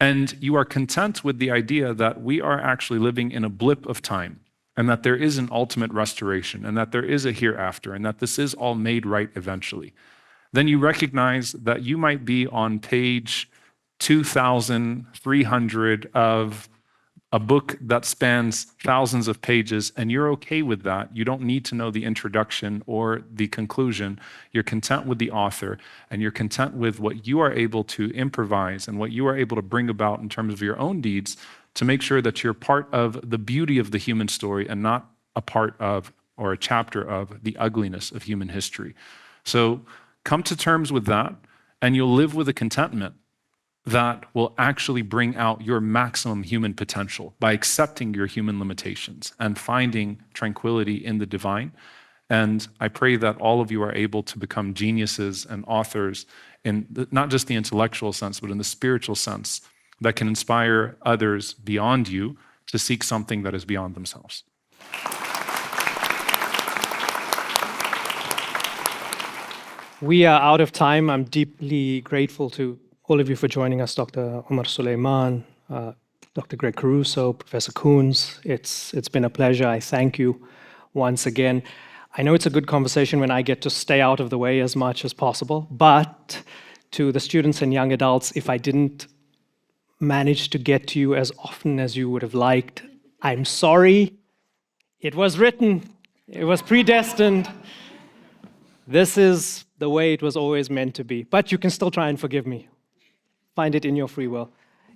and you are content with the idea that we are actually living in a blip of time, and that there is an ultimate restoration, and that there is a hereafter, and that this is all made right eventually, then you recognize that you might be on page 2,300 of a book that spans thousands of pages, and you're okay with that. You don't need to know the introduction or the conclusion. You're content with the author, and you're content with what you are able to improvise and what you are able to bring about in terms of your own deeds, to make sure that you're part of the beauty of the human story and not a part of or a chapter of the ugliness of human history. So come to terms with that, and you'll live with a contentment that will actually bring out your maximum human potential by accepting your human limitations and finding tranquility in the divine. And I pray that all of you are able to become geniuses and authors in not just the intellectual sense, but in the spiritual sense, that can inspire others beyond you to seek something that is beyond themselves. We are out of time. I'm deeply grateful to all of you for joining us, Dr. Omar Suleiman, Dr. Gregg Caruso, Professor Koons. It's been a pleasure. I thank you once again. I know it's a good conversation when I get to stay out of the way as much as possible, but to the students and young adults, if I didn't manage to get to you as often as you would have liked, I'm sorry. It was written. It was predestined. This is the way it was always meant to be. But you can still try and forgive me. Find it in your free will.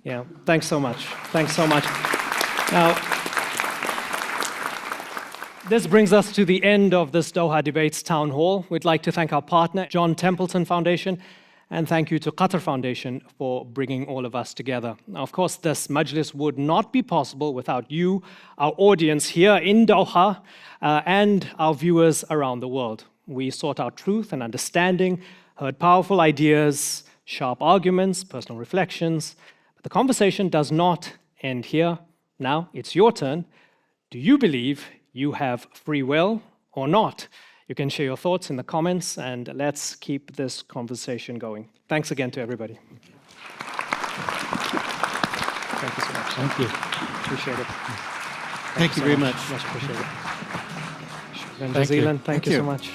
Yeah, thanks so much. Thanks so much. Now, this brings us to the end of this Doha Debates Town Hall. We'd like to thank our partner, John Templeton Foundation, and thank you to Qatar Foundation for bringing all of us together. Now, of course, this Majlis would not be possible without you, our audience here in Doha, and our viewers around the world. We sought out truth and understanding, heard powerful ideas, sharp arguments, personal reflections. But the conversation does not end here. Now, it's your turn. Do you believe you have free will or not? You can share your thoughts in the comments, and let's keep this conversation going. Thanks again to everybody. Thank you so much. Thank you. Appreciate it. Thank you very much. Much appreciated. Thank you. Thank you so much.